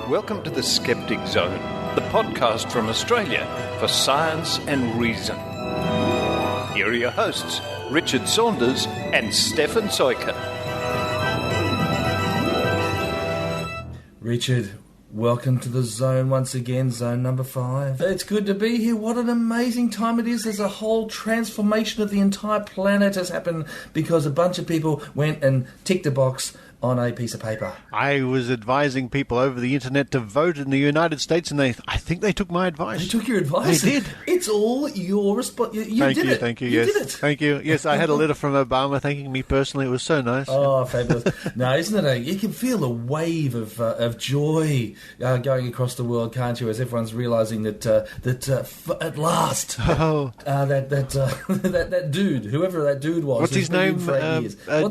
Welcome to the Skeptic Zone, the podcast from Australia for science and reason. Here are your hosts, Richard Saunders and Stefan Sojka. Richard, welcome to the zone once again, zone number 5. It's good to be here. What an amazing time it is. There's a whole transformation of the entire planet has happened because a bunch of people went and ticked a box on a piece of paper. I was advising people over the internet to vote in the United States, and I think they took my advice. They took your advice? They did. It's all your responsibility. Thank you. Yes. You did it. Thank you. Yes, I had a letter from Obama thanking me personally. It was so nice. Oh, fabulous. No, isn't it? You can feel the wave of joy going across the world, can't you, as everyone's realising that at last, that dude, whoever that dude was. What's his name?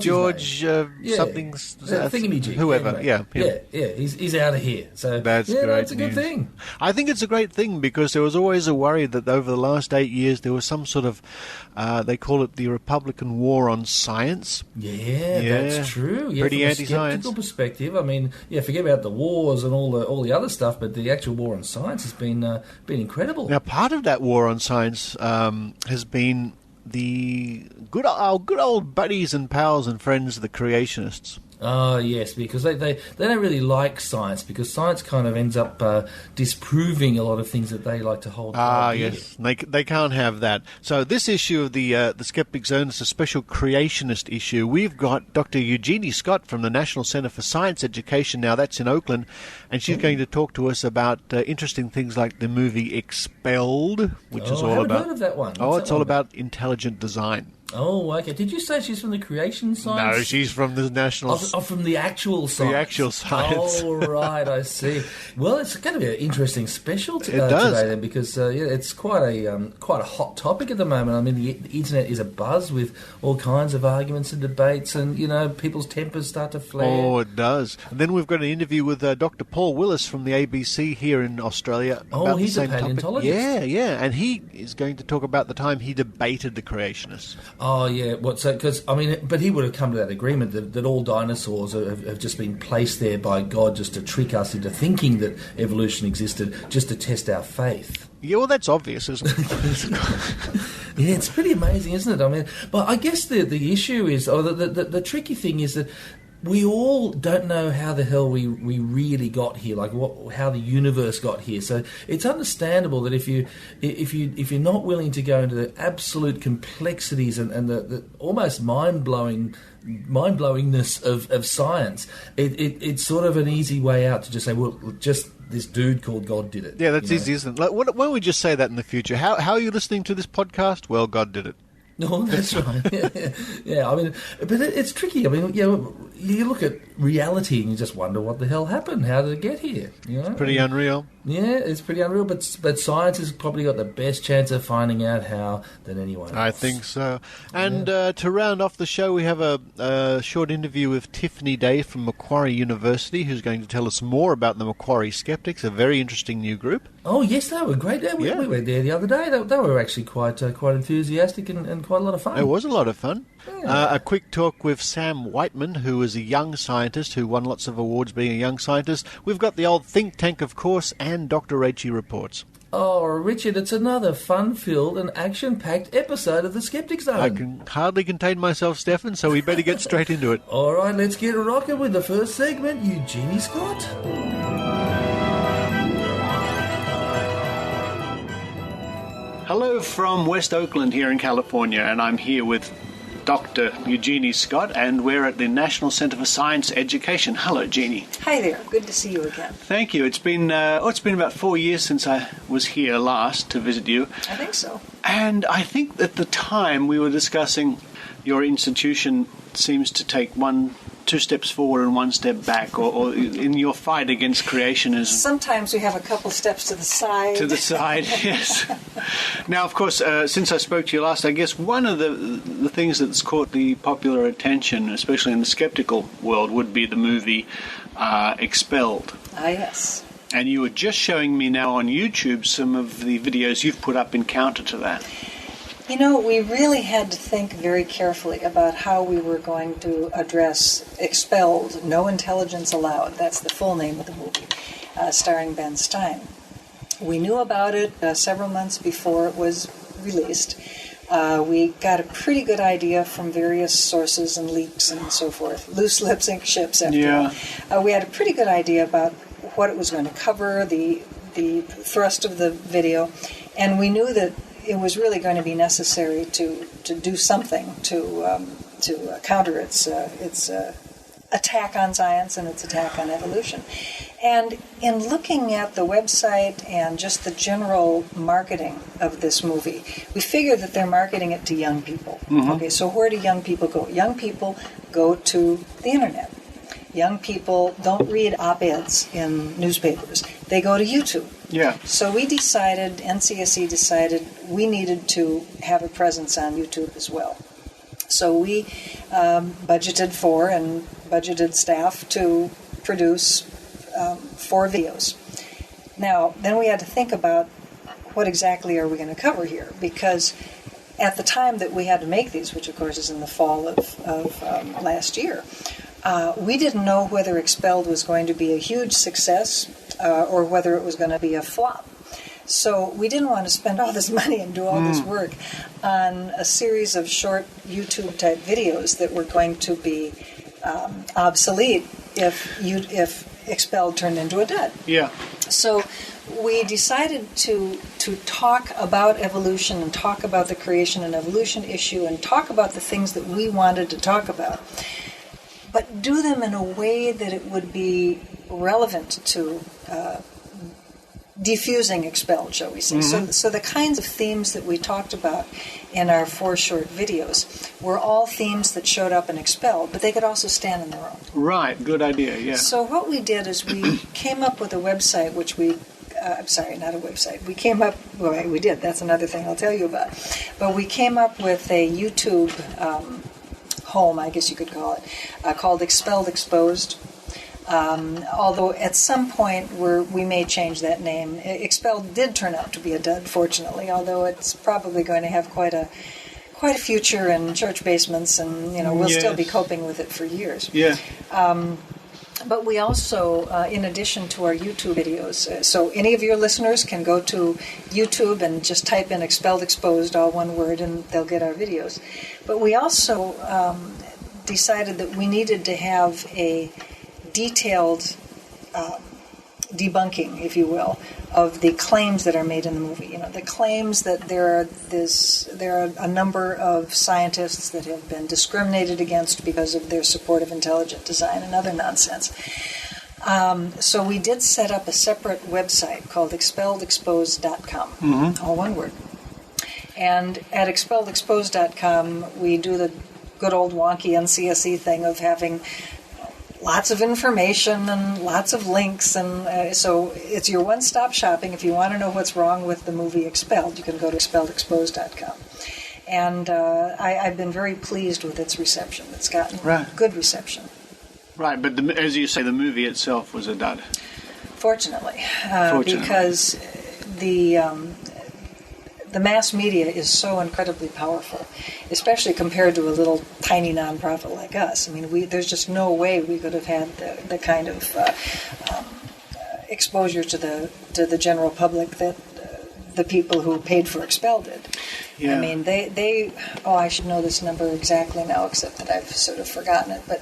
George something... Thingamajig. Whoever, anyway. Yeah. He's out of here. So that's great. That's a good thing. I think it's a great thing because there was always a worry that over the last 8 years there was some sort of, they call it the Republican war on science. Yeah, that's true. Yeah, pretty from anti-science. A skeptical perspective, I mean, forget about the wars and all the other stuff, but the actual war on science has been incredible. Now, part of that war on science has been the good old buddies and pals and friends, the creationists. Oh, yes, because they don't really like science, because science kind of ends up disproving a lot of things that they like to hold. Yes, they can't have that. So this issue of the Skeptic Zone is a special creationist issue. We've got Dr. Eugenie Scott from the National Centre for Science Education. Now that's in Oakland, and she's going to talk to us about interesting things like the movie Expelled, which is all about. I haven't heard of that one. It's all about intelligent design. Oh, okay. Did you say she's from the creation science? No, she's from the national... from the actual science. The actual science. Oh, right, I see. Well, it's going to be an interesting special today then, because it's quite a hot topic at the moment. I mean, the internet is abuzz with all kinds of arguments and debates, and, people's tempers start to flare. Oh, it does. And then we've got an interview with Dr. Paul Willis from the ABC here in Australia. Oh, he's a paleontologist. Yeah, and he is going to talk about the time he debated the creationists. Oh, yeah. But he would have come to that agreement that all dinosaurs have just been placed there by God just to trick us into thinking that evolution existed, just to test our faith. Yeah, well, that's obvious, isn't it? Yeah, it's pretty amazing, isn't it? I mean, but I guess the issue is, or the tricky thing is that we all don't know how the hell we really got here, like how the universe got here. So it's understandable that if you're not willing to go into the absolute complexities and the almost mind-blowingness of science, it's sort of an easy way out to just say, well, just this dude called God did it. Yeah, that's easy, isn't it? Like, why don't we just say that in the future? How are you listening to this podcast? Well, God did it. No, that's right. Yeah. I mean, but it's tricky. I mean, you look at reality and you just wonder what the hell happened. How did it get here? It's pretty unreal. Yeah, it's pretty unreal. But science has probably got the best chance of finding out how than anyone else. I think so. And to round off the show, we have a short interview with Tiffany Day from Macquarie University, who's going to tell us more about the Macquarie Skeptics, a very interesting new group. Oh, yes, they were great. We went there the other day. They were actually quite enthusiastic and quite a lot of fun. It was a lot of fun. Yeah. A quick talk with Sam Wightman, who is a young scientist who won lots of awards being a young scientist. We've got the old think tank, of course, and Dr. Rachie reports. Oh, Richard, it's another fun-filled and action-packed episode of the Skeptic Zone. I can hardly contain myself, Stefan, so we better get straight into it. All right, let's get rocking with the first segment, Eugenie Scott. Hello from West Oakland here in California, and I'm here with Dr. Eugenie Scott, and we're at the National Centre for Science Education. Hello, Jeannie. Hi there. Good to see you again. Thank you. It's been about 4 years since I was here last to visit you. I think so. And I think at the time we were discussing your institution seems to take 2 steps forward and 1 step back, or in your fight against creationism. Sometimes we have a couple steps to the side. To the side, yes. Now, of course, since I spoke to you last, I guess one of the things that's caught the popular attention, especially in the skeptical world, would be the movie Expelled. Ah, yes. And you were just showing me now on YouTube some of the videos you've put up in counter to that. You know, we really had to think very carefully about how we were going to address Expelled, No Intelligence Allowed. That's the full name of the movie. starring Ben Stein. We knew about it several months before it was released. We got a pretty good idea from various sources and leaks and so forth. Loose lips ink ships, after all. We had a pretty good idea about what it was going to cover, the thrust of the video, and we knew that it was really going to be necessary to do something to counter its attack on science and its attack on evolution. And in looking at the website and just the general marketing of this movie, we figured that they're marketing it to young people. Mm-hmm. Okay, so where do young people go? Young people go to the internet. Young people don't read op-eds in newspapers. They go to YouTube. Yeah. So NCSE decided we needed to have a presence on YouTube as well. So we budgeted for and budgeted staff to produce 4 videos. Now, then we had to think about what exactly are we going to cover here, because at the time that we had to make these, which of course is in the fall of last year, we didn't know whether Expelled was going to be a huge success or whether it was going to be a flop. So we didn't want to spend all this money and do all this work on a series of short YouTube-type videos that were going to be obsolete if Expelled turned into a dud. Yeah. So we decided to talk about evolution and talk about the creation and evolution issue and talk about the things that we wanted to talk about, but do them in a way that it would be relevant to diffusing Expelled, shall we say. Mm-hmm. So the kinds of themes that we talked about in our 4 short videos were all themes that showed up in Expelled, but they could also stand on their own. Right, good idea, yeah. So what we did is we came up with a website, which we... I'm sorry, not a website. We came up... Well, we did. That's another thing I'll tell you about. But we came up with a YouTube home, I guess you could call it, called Expelled Exposed. Although at some point we may change that name. Expelled did turn out to be a dud, fortunately, although it's probably going to have quite a future in church basements, and we'll still be coping with it for years. Yeah. But we also, in addition to our YouTube videos, so any of your listeners can go to YouTube and just type in Expelled Exposed, all one word, and they'll get our videos. But we also decided that we needed to have a detailed debunking, if you will, of the claims that are made in the movie. The claims that there are a number of scientists that have been discriminated against because of their support of intelligent design and other nonsense. So we did set up a separate website called expelledexposed.com, all one word. And at expelledexposed.com, we do the good old wonky NCSE thing of having lots of information and lots of links, and so it's your one-stop shopping. If you want to know what's wrong with the movie Expelled, you can go to expelledexposed.com. And I've been very pleased with its reception. It's gotten good reception. Right, but as you say, the movie itself was a dud. Fortunately. Because the mass media is so incredibly powerful, especially compared to a little tiny nonprofit like us. I mean, there's just no way we could have had the kind of exposure to the general public that the people who paid for Expelled did. Yeah. I mean, I should know this number exactly now, except that I've sort of forgotten it, but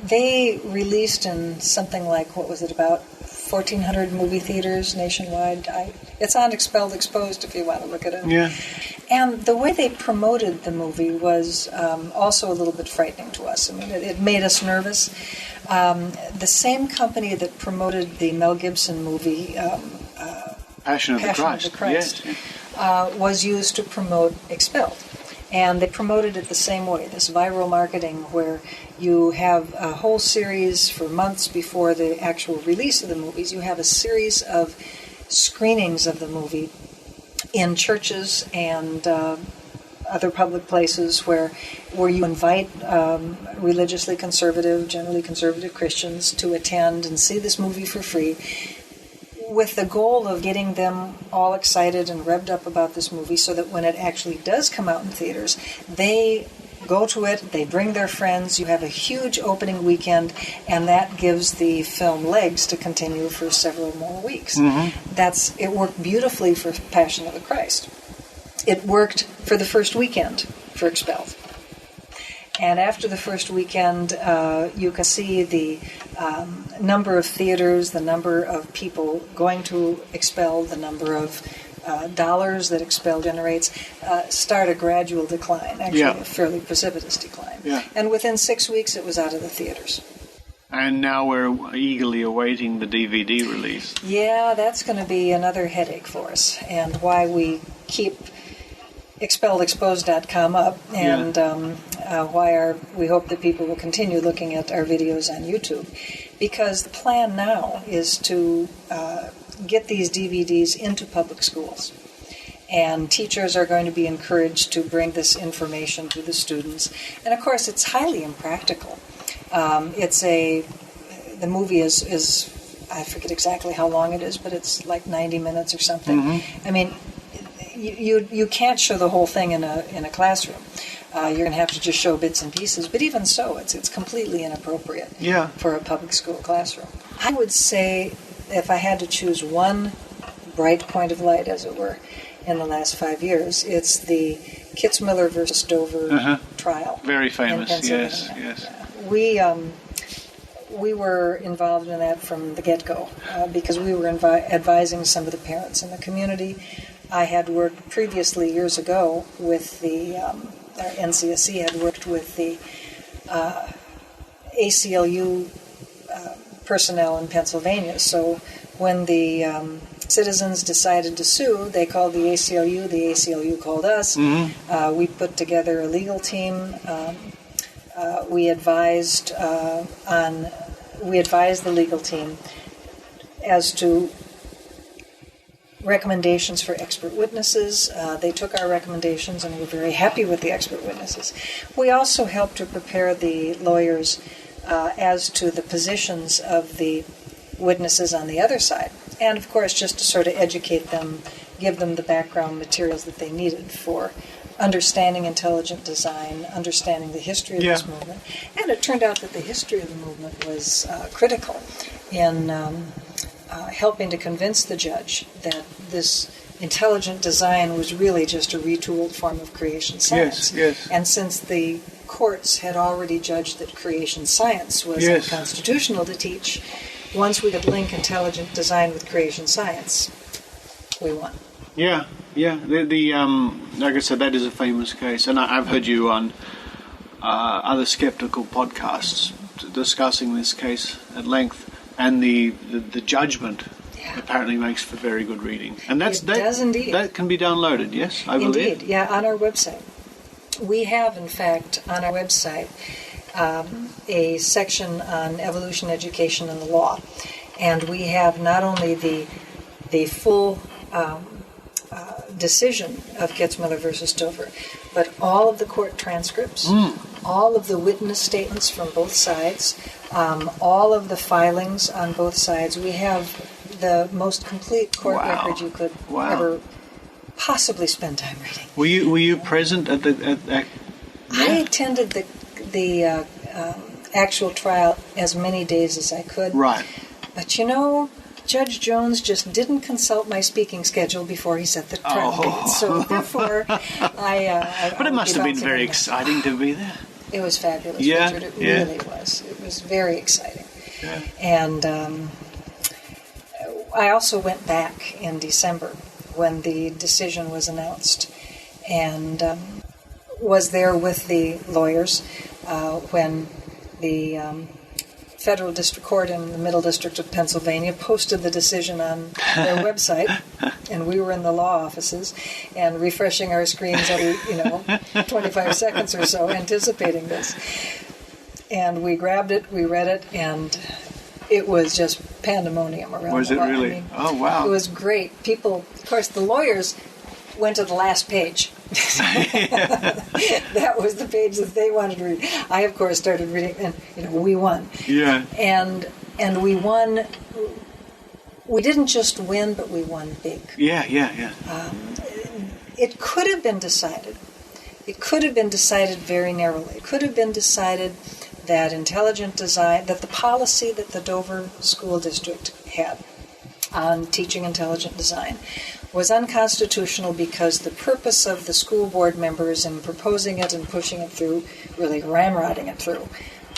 they released in something like, what was it, about 1,400 movie theaters nationwide. It's on Expelled Exposed if you want to look at it. Yeah. And the way they promoted the movie was also a little bit frightening to us. I mean, it made us nervous. The same company that promoted the Mel Gibson movie, Passion of the Christ. Yes. Was used to promote Expelled. And they promoted it the same way, this viral marketing where you have a whole series for months before the actual release of the movies. You have a series of screenings of the movie in churches and other public places where you invite religiously conservative, generally conservative Christians to attend and see this movie for free, with the goal of getting them all excited and revved up about this movie so that when it actually does come out in theaters, they go to it, they bring their friends, you have a huge opening weekend, and that gives the film legs to continue for several more weeks. It worked beautifully for Passion of the Christ. It worked for the first weekend for Expelled. And after the first weekend, you can see the number of theaters, the number of people going to Expelled, the number of dollars that Expelled generates, start a gradual decline, actually a fairly precipitous decline. Yeah. And within 6 weeks, it was out of the theaters. And now we're eagerly awaiting the DVD release. Yeah, that's going to be another headache for us, and why we keep expelledexposed.com up, and why we hope that people will continue looking at our videos on YouTube, because the plan now is to get these DVDs into public schools, and teachers are going to be encouraged to bring this information to the students. And of course, it's highly impractical. The movie is I forget exactly how long it is, but it's like 90 minutes or something. I mean, you can't show the whole thing in a classroom. You're going to have to just show bits and pieces. But even so, it's completely inappropriate for a public school classroom. I would say, if I had to choose one bright point of light, as it were, in the last 5 years, it's the Kitzmiller versus Dover trial. Very famous, in yes. We were involved in that from the get-go because we were advising some of the parents in the community. I had worked previously, years ago, with the NCSC had worked with the ACLU personnel in Pennsylvania. So when the citizens decided to sue, they called the ACLU called us. We put together a legal team. We advised the legal team as to recommendations for expert witnesses. They took our recommendations and were very happy with the expert witnesses. We also helped to prepare the lawyers as to the positions of the witnesses on the other side. And of course, just to sort of educate them, give them the background materials that they needed for understanding intelligent design, understanding the history of this movement. And it turned out that the history of the movement was critical in helping to convince the judge that this intelligent design was really just a retooled form of creation science. And since the courts had already judged that creation science was unconstitutional to teach, once we could link intelligent design with creation science, we won. Yeah. Like I said, that is a famous case, and I've heard you on other skeptical podcasts discussing this case at length, and the judgment apparently makes for very good reading. And it does indeed. That can be downloaded, yes, I believe. Indeed, on our website. We have, in fact, on our website a section on evolution, education, and the law, and we have not only the full decision of Kitzmiller versus Dover, but all of the court transcripts, all of the witness statements from both sides, all of the filings on both sides. We have the most complete court record you could ever possibly spend time reading. Were you present at the? I attended the actual trial as many days as I could. Right. But Judge Jones just didn't consult my speaking schedule before he set the trial date. So therefore, But it must have been very exciting to be there. It was fabulous, Richard. It really was. It was very exciting. Yeah. And I also went back in December when the decision was announced, and was there with the lawyers when the Federal District Court in the Middle District of Pennsylvania posted the decision on their website, and we were in the law offices and refreshing our screens every 25 seconds or so, anticipating this. And we grabbed it, we read it, and it was just pandemonium around the law. Was it really? I mean, oh, wow. It was great. People, of course, the lawyers went to the last page. That was the page that they wanted to read. I, of course, started reading, and we won. Yeah. And we won. We didn't just win, but we won big. Yeah. It could have been decided it could have been decided very narrowly. It could have been decided that intelligent design, that the policy that the Dover School District had on teaching intelligent design was unconstitutional because the purpose of the school board members in proposing it and pushing it through, really ramrodding it through,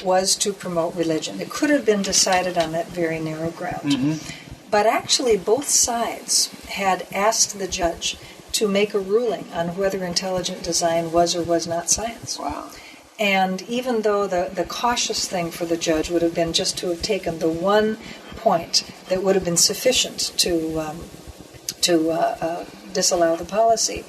was to promote religion. It could have been decided on that very narrow ground. Mm-hmm. But actually both sides had asked the judge to make a ruling on whether intelligent design was or was not science. Wow. And even though the cautious thing for the judge would have been just to have taken the one point that would have been sufficient to disallow the policy,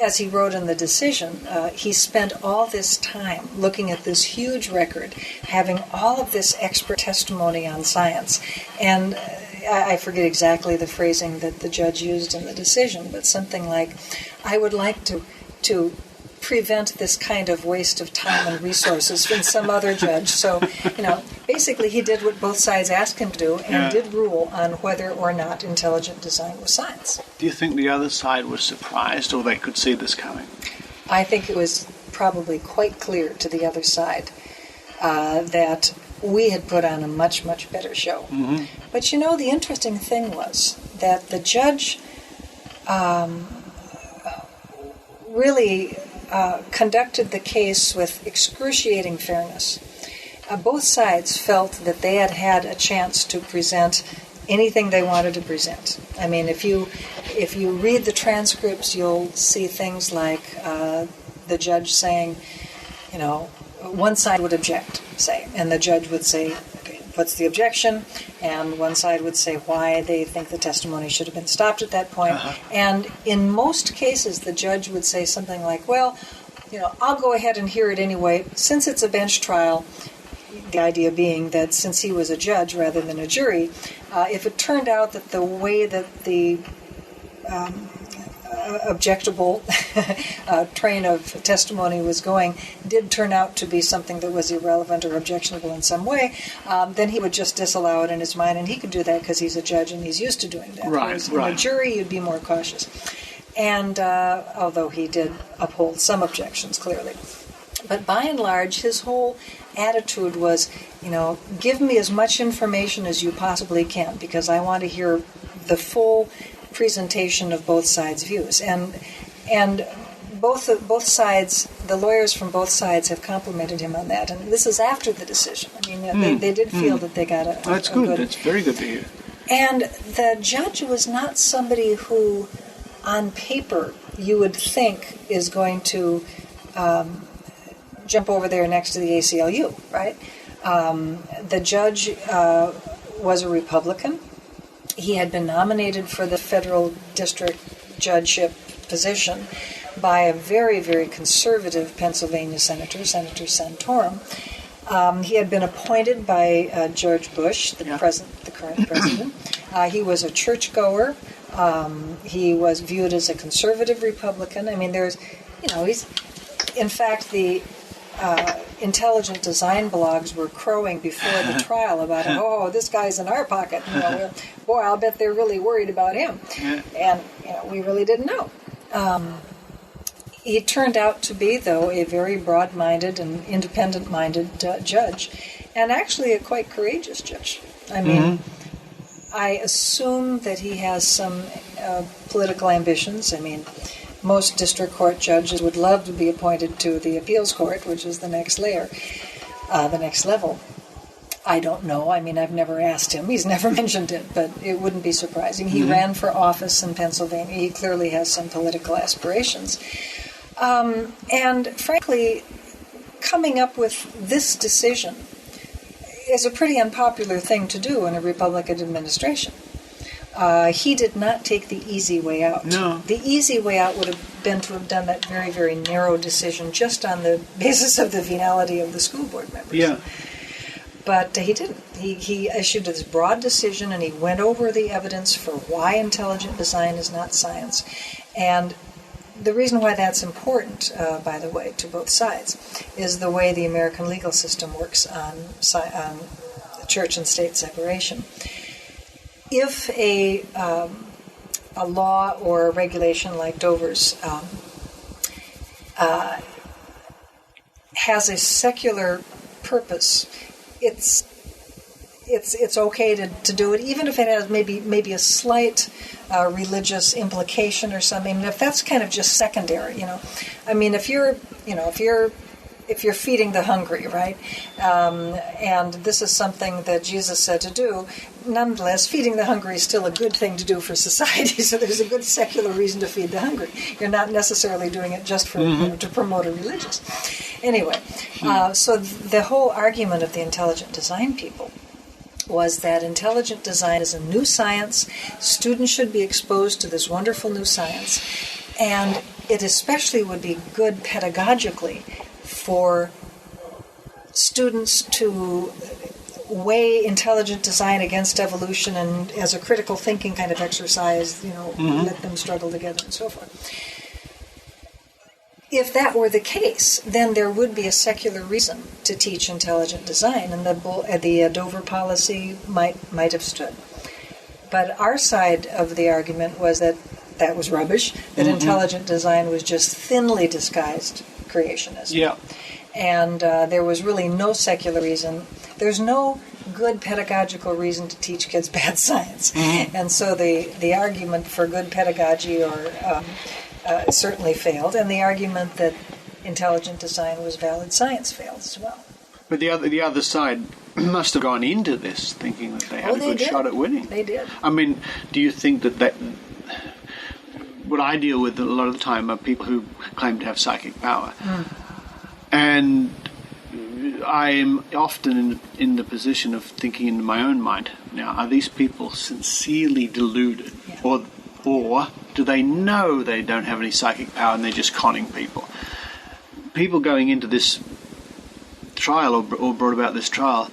as he wrote in the decision, he spent all this time looking at this huge record, having all of this expert testimony on science. And I forget exactly the phrasing that the judge used in the decision, but something like, I would like to prevent this kind of waste of time and resources from some other judge. So, basically he did what both sides asked him to do and did rule on whether or not intelligent design was science. Do you think the other side was surprised, or they could see this coming? I think it was probably quite clear to the other side that we had put on a much, much better show. Mm-hmm. But the interesting thing was that the judge really conducted the case with excruciating fairness. Both sides felt that they had had a chance to present anything they wanted to present. I mean, if you read the transcripts, you'll see things like the judge saying, one side would object, say, and the judge would say, okay, what's the objection? And one side would say why they think the testimony should have been stopped at that point. Uh-huh. And in most cases, the judge would say something like, well, I'll go ahead and hear it anyway. Since it's a bench trial, the idea being that since he was a judge rather than a jury, if it turned out that the way that the objectable train of testimony was going did turn out to be something that was irrelevant or objectionable in some way, then he would just disallow it in his mind, and he could do that because he's a judge and he's used to doing that. Whereas in a jury, you'd be more cautious. And although he did uphold some objections, clearly. But by and large, his whole attitude was, give me as much information as you possibly can, because I want to hear the full presentation of both sides' views. And both sides, the lawyers from both sides have complimented him on that. And this is after the decision. I mean, they did feel that they got that's good. That's very good to hear. And the judge was not somebody who, on paper, you would think is going to jump over there next to the ACLU, right? The judge was a Republican. He had been nominated for the federal district judgeship position by a very, very conservative Pennsylvania senator, Senator Santorum. He had been appointed by George Bush, the current president. He was a churchgoer. He was viewed as a conservative Republican. I mean, he's, in fact, the intelligent design blogs were crowing before the trial about, this guy's in our pocket. Boy, I'll bet they're really worried about him. And we really didn't know. He turned out to be, though, a very broad-minded and independent-minded judge, and actually a quite courageous judge. I mean, I assume that he has some political ambitions. I mean, most district court judges would love to be appointed to the appeals court, which is the next layer, the next level. I don't know. I mean, I've never asked him. He's never mentioned it, but it wouldn't be surprising. He ran for office in Pennsylvania. He clearly has some political aspirations. And frankly, coming up with this decision is a pretty unpopular thing to do in a Republican administration. He did not take the easy way out. No. The easy way out would have been to have done that very, very narrow decision just on the basis of the venality of the school board members. Yeah. But he didn't. He issued this broad decision, and he went over the evidence for why intelligent design is not science. And the reason why that's important, by the way, to both sides, is the way the American legal system works on church and state separation. If a law or a regulation like Dover's has a secular purpose, it's okay to do it, even if it has maybe a slight religious implication or something. If that's kind of just secondary, I mean, if you're feeding the hungry, right, and this is something that Jesus said to do, nonetheless, feeding the hungry is still a good thing to do for society. So there's a good secular reason to feed the hungry. You're not necessarily doing it just for to promote a religious. Anyway, so the whole argument of the intelligent design people was that intelligent design is a new science. Students should be exposed to this wonderful new science, and it especially would be good pedagogically for students to weigh intelligent design against evolution, and as a critical thinking kind of exercise, let them struggle together and so forth. If that were the case, then there would be a secular reason to teach intelligent design, and the Dover policy might have stood. But our side of the argument was that was rubbish, that intelligent design was just thinly disguised creationism. Yeah. And there was really no secular reason. There's no good pedagogical reason to teach kids bad science. And so the argument for good pedagogy certainly failed, and the argument that intelligent design was valid science failed as well. But the other side must have gone into this thinking that they had a good shot at winning. They did. I mean, do you think that what I deal with a lot of the time are people who claim to have psychic power? And I am often in the position of thinking in my own mind, now, are these people sincerely deluded? Yeah. Or do they know they don't have any psychic power and they're just conning people? People going into this trial or brought about this trial,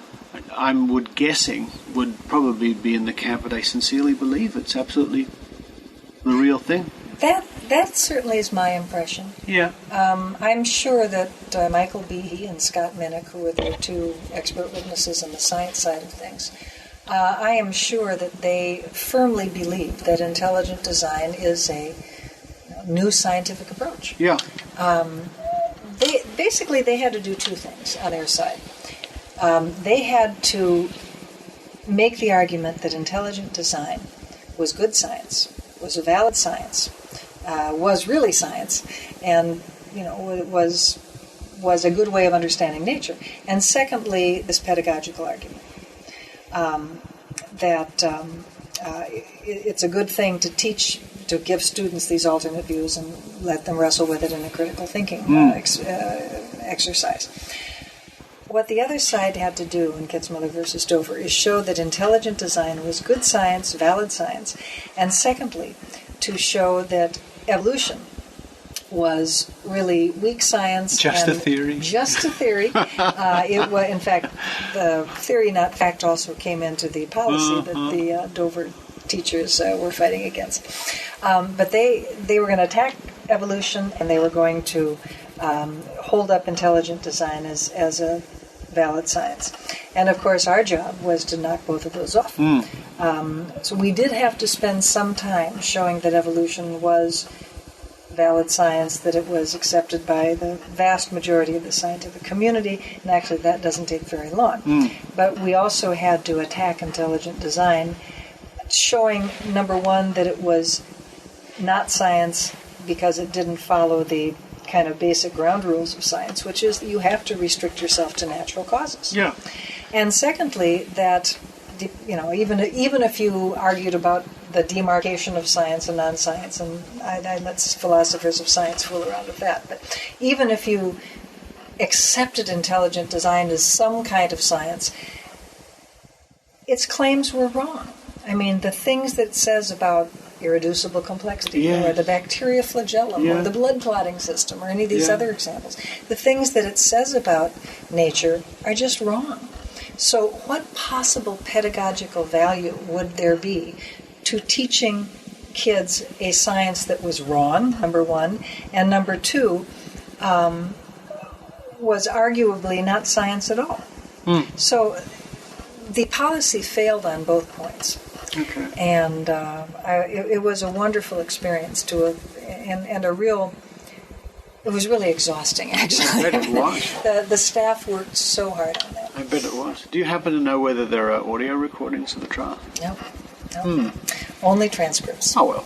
guessing would probably be in the camp where they sincerely believe it's absolutely the real thing. That certainly is my impression. Yeah. I'm sure that Michael Behe and Scott Minnick, who are the two expert witnesses on the science side of things, I am sure that they firmly believe that intelligent design is a new scientific approach. Yeah. They had to do two things on their side. They had to make the argument that intelligent design was good science, was a valid science, was really science, and it was a good way of understanding nature. And secondly, this pedagogical argument that it's a good thing to give students these alternate views and let them wrestle with it in a critical thinking exercise. What the other side had to do in Kitzmiller versus Dover is show that intelligent design was good science, valid science, and secondly, to show that evolution was really weak science. Just a theory. Just a theory. It was, in fact, the theory, not fact, also came into the policy that the Dover teachers were fighting against. But they were going to attack evolution, and they were going to hold up intelligent design as a valid science. And, of course, our job was to knock both of those off. So we did have to spend some time showing that evolution was valid science, that it was accepted by the vast majority of the scientific community, and actually that doesn't take very long. But we also had to attack intelligent design, showing, number one, that it was not science because it didn't follow the kind of basic ground rules of science, which is that you have to restrict yourself to natural causes. Yeah. And secondly, that even if you argued about the demarcation of science and non-science, and I let philosophers of science fool around with that, but even if you accepted intelligent design as some kind of science, its claims were wrong. I mean, the things that it says about irreducible complexity, or the bacteria flagellum, or the blood clotting system, or any of these other examples, the things that it says about nature are just wrong. So what possible pedagogical value would there be to teaching kids a science that was wrong, number one, and number two, was arguably not science at all? So the policy failed on both points. Okay. And it was a wonderful experience and a real It was really exhausting, actually. I bet it was. The staff worked so hard on that. I bet it was. Do you happen to know whether there are audio recordings of the trial? No. Only transcripts. Oh, well.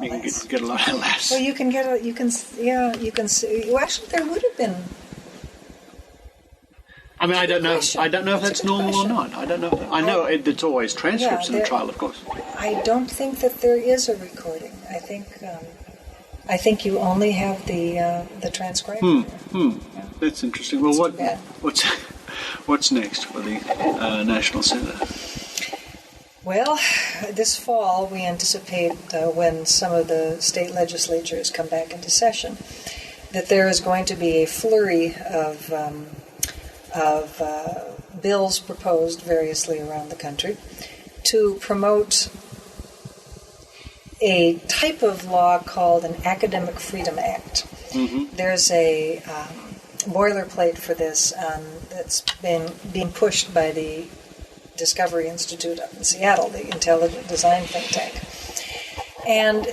You can get a lot less. Well, you can see. Well, actually, there would have been. I mean, I don't know. I don't know if that's normal or not. I don't know. I know it's always transcripts in the trial, of course. I don't think that there is a recording. I think you only have the transcriber. Yeah. That's interesting. Well, what's next for the National Centre? Well, this fall we anticipate when some of the state legislatures come back into session that there is going to be a flurry of bills proposed variously around the country to promote a type of law called an Academic Freedom Act. Mm-hmm. There's a boilerplate for this that's being pushed by the Discovery Institute up in Seattle, the intelligent design think tank. And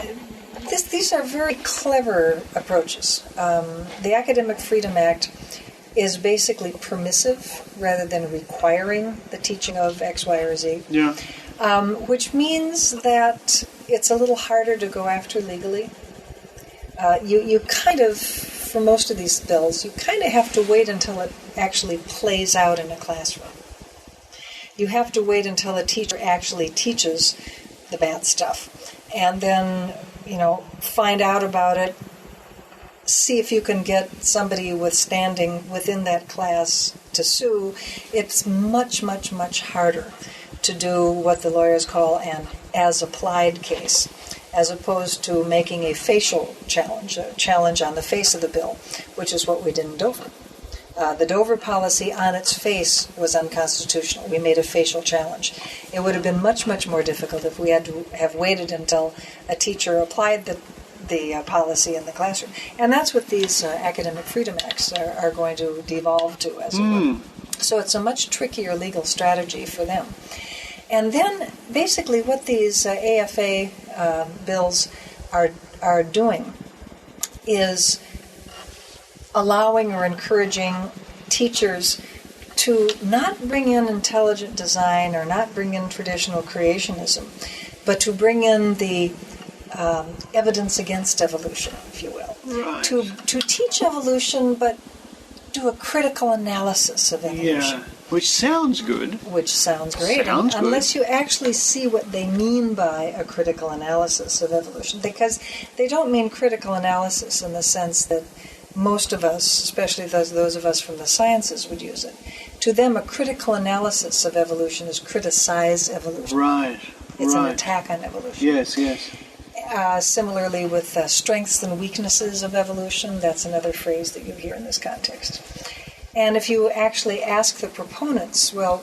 these are very clever approaches. The Academic Freedom Act is basically permissive rather than requiring the teaching of X, Y, or Z. Yeah. Which means that it's a little harder to go after legally. You kind of, for most of these bills, you kind of have to wait until it actually plays out in a classroom. You have to wait until a teacher actually teaches the bad stuff. And then, find out about it, see if you can get somebody with standing within that class to sue. It's much, much, much harder to do what the lawyers call an as-applied case, as opposed to making a facial challenge, a challenge on the face of the bill, which is what we did in Dover. The Dover policy on its face was unconstitutional. We made a facial challenge. It would have been much, much more difficult if we had to have waited until a teacher applied the policy in the classroom. And that's what these Academic Freedom Acts are going to devolve to, as it were. So it's a much trickier legal strategy for them. And then, basically, what these AFA bills are doing is allowing or encouraging teachers to not bring in intelligent design or not bring in traditional creationism, but to bring in the evidence against evolution, if you will. Right. To teach evolution, but do a critical analysis of evolution. Yeah, which sounds good. Which sounds great, Sounds good. unless you actually see what they mean by a critical analysis of evolution, because they don't mean critical analysis in the sense that most of us, especially those of us from the sciences, would use it. To them, a critical analysis of evolution is criticize evolution. Right. It's an attack on evolution. Yes. Similarly with strengths and weaknesses of evolution, that's another phrase that you hear in this context. And if you actually ask the proponents, well,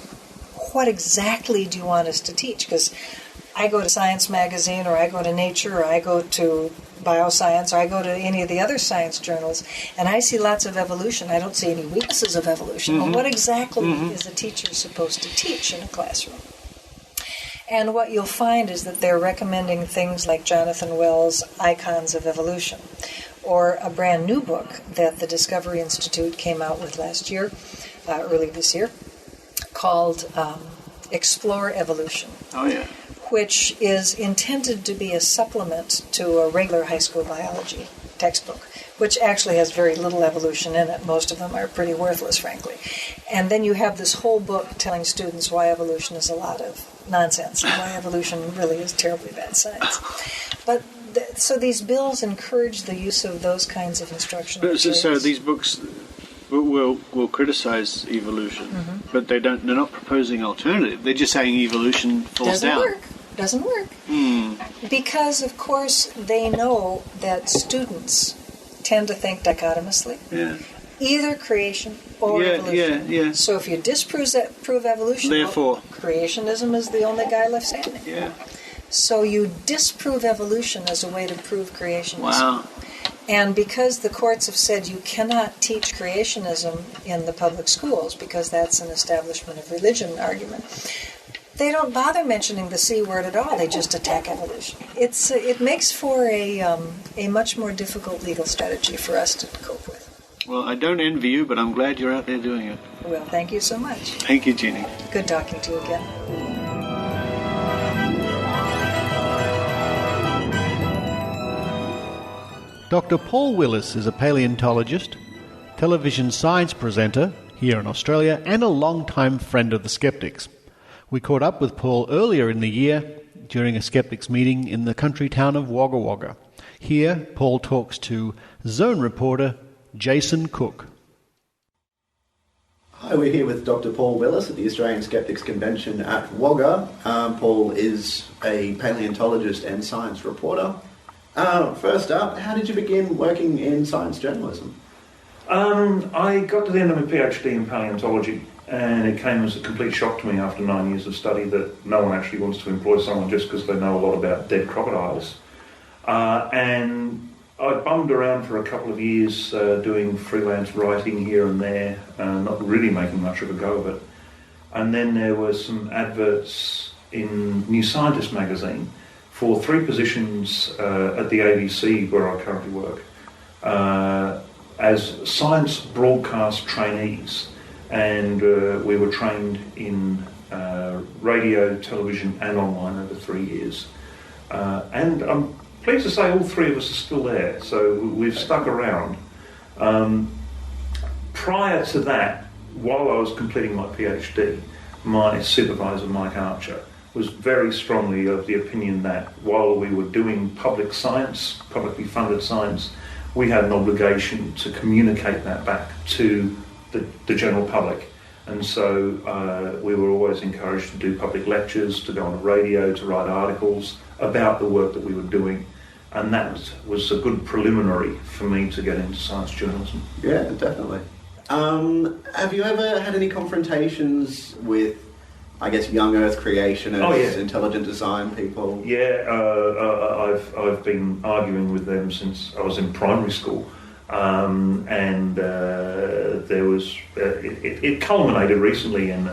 what exactly do you want us to teach? Because I go to Science magazine, or I go to Nature, or I go to Bioscience, or I go to any of the other science journals, and I see lots of evolution. I don't see any weaknesses of evolution. Mm-hmm. Well, what exactly is a teacher supposed to teach in a classroom? And what you'll find is that they're recommending things like Jonathan Wells' Icons of Evolution, or a brand new book that the Discovery Institute came out with last year, early this year, called Explore Evolution. Oh, yeah. Which is intended to be a supplement to a regular high school biology textbook, which actually has very little evolution in it. Most of them are pretty worthless, frankly. And then you have this whole book telling students why evolution is a lot of nonsense and why evolution really is terribly bad science. But so these bills encourage the use of those kinds of instructional materials. So these books will criticize evolution, but they're not proposing alternative. They're just saying evolution falls down. Doesn't work. Because, of course, they know that students tend to think dichotomously. Yeah. Either creation or evolution. Yeah. So if you prove evolution, therefore, creationism is the only guy left standing. Yeah. So you disprove evolution as a way to prove creationism. Wow. And because the courts have said you cannot teach creationism in the public schools because that's an establishment of religion argument, They don't bother mentioning the C word at all. They just attack evolution. It makes for a much more difficult legal strategy for us to cope with. Well, I don't envy you, but I'm glad you're out there doing it. Well, thank you so much. Thank you, Jeannie. Good talking to you again. Dr. Paul Willis is a paleontologist, television science presenter here in Australia, and a long-time friend of the Skeptics. We caught up with Paul earlier in the year during a Skeptics meeting in the country town of Wagga Wagga. Here, Paul talks to Zone reporter Jason Cook. Hi, we're here with Dr. Paul Willis at the Australian Skeptics Convention at Wagga. Paul is a paleontologist and science reporter. First up, how did you begin working in science journalism? I got to the end of my PhD in paleontology, and it came as a complete shock to me after 9 years of study that no one actually wants to employ someone just because they know a lot about dead crocodiles. And I bummed around for a couple of years doing freelance writing here and there, not really making much of a go of it. And then there were some adverts in New Scientist magazine for 3 positions at the ABC, where I currently work, as science broadcast trainees. And we were trained in radio, television and online over 3 years. And I'm pleased to say all 3 of us are still there, so we've stuck around. Prior to that, while I was completing my PhD, my supervisor, Mike Archer, was very strongly of the opinion that while we were doing public science, publicly funded science, we had an obligation to communicate that back to the general public. And so we were always encouraged to do public lectures, to go on the radio, to write articles about the work that we were doing. And that was a good preliminary for me to get into science journalism. Yeah, definitely. Have you ever had any confrontations with, I guess, young Earth creationists, intelligent design people? Yeah, I've been arguing with them since I was in primary school. There was it culminated recently in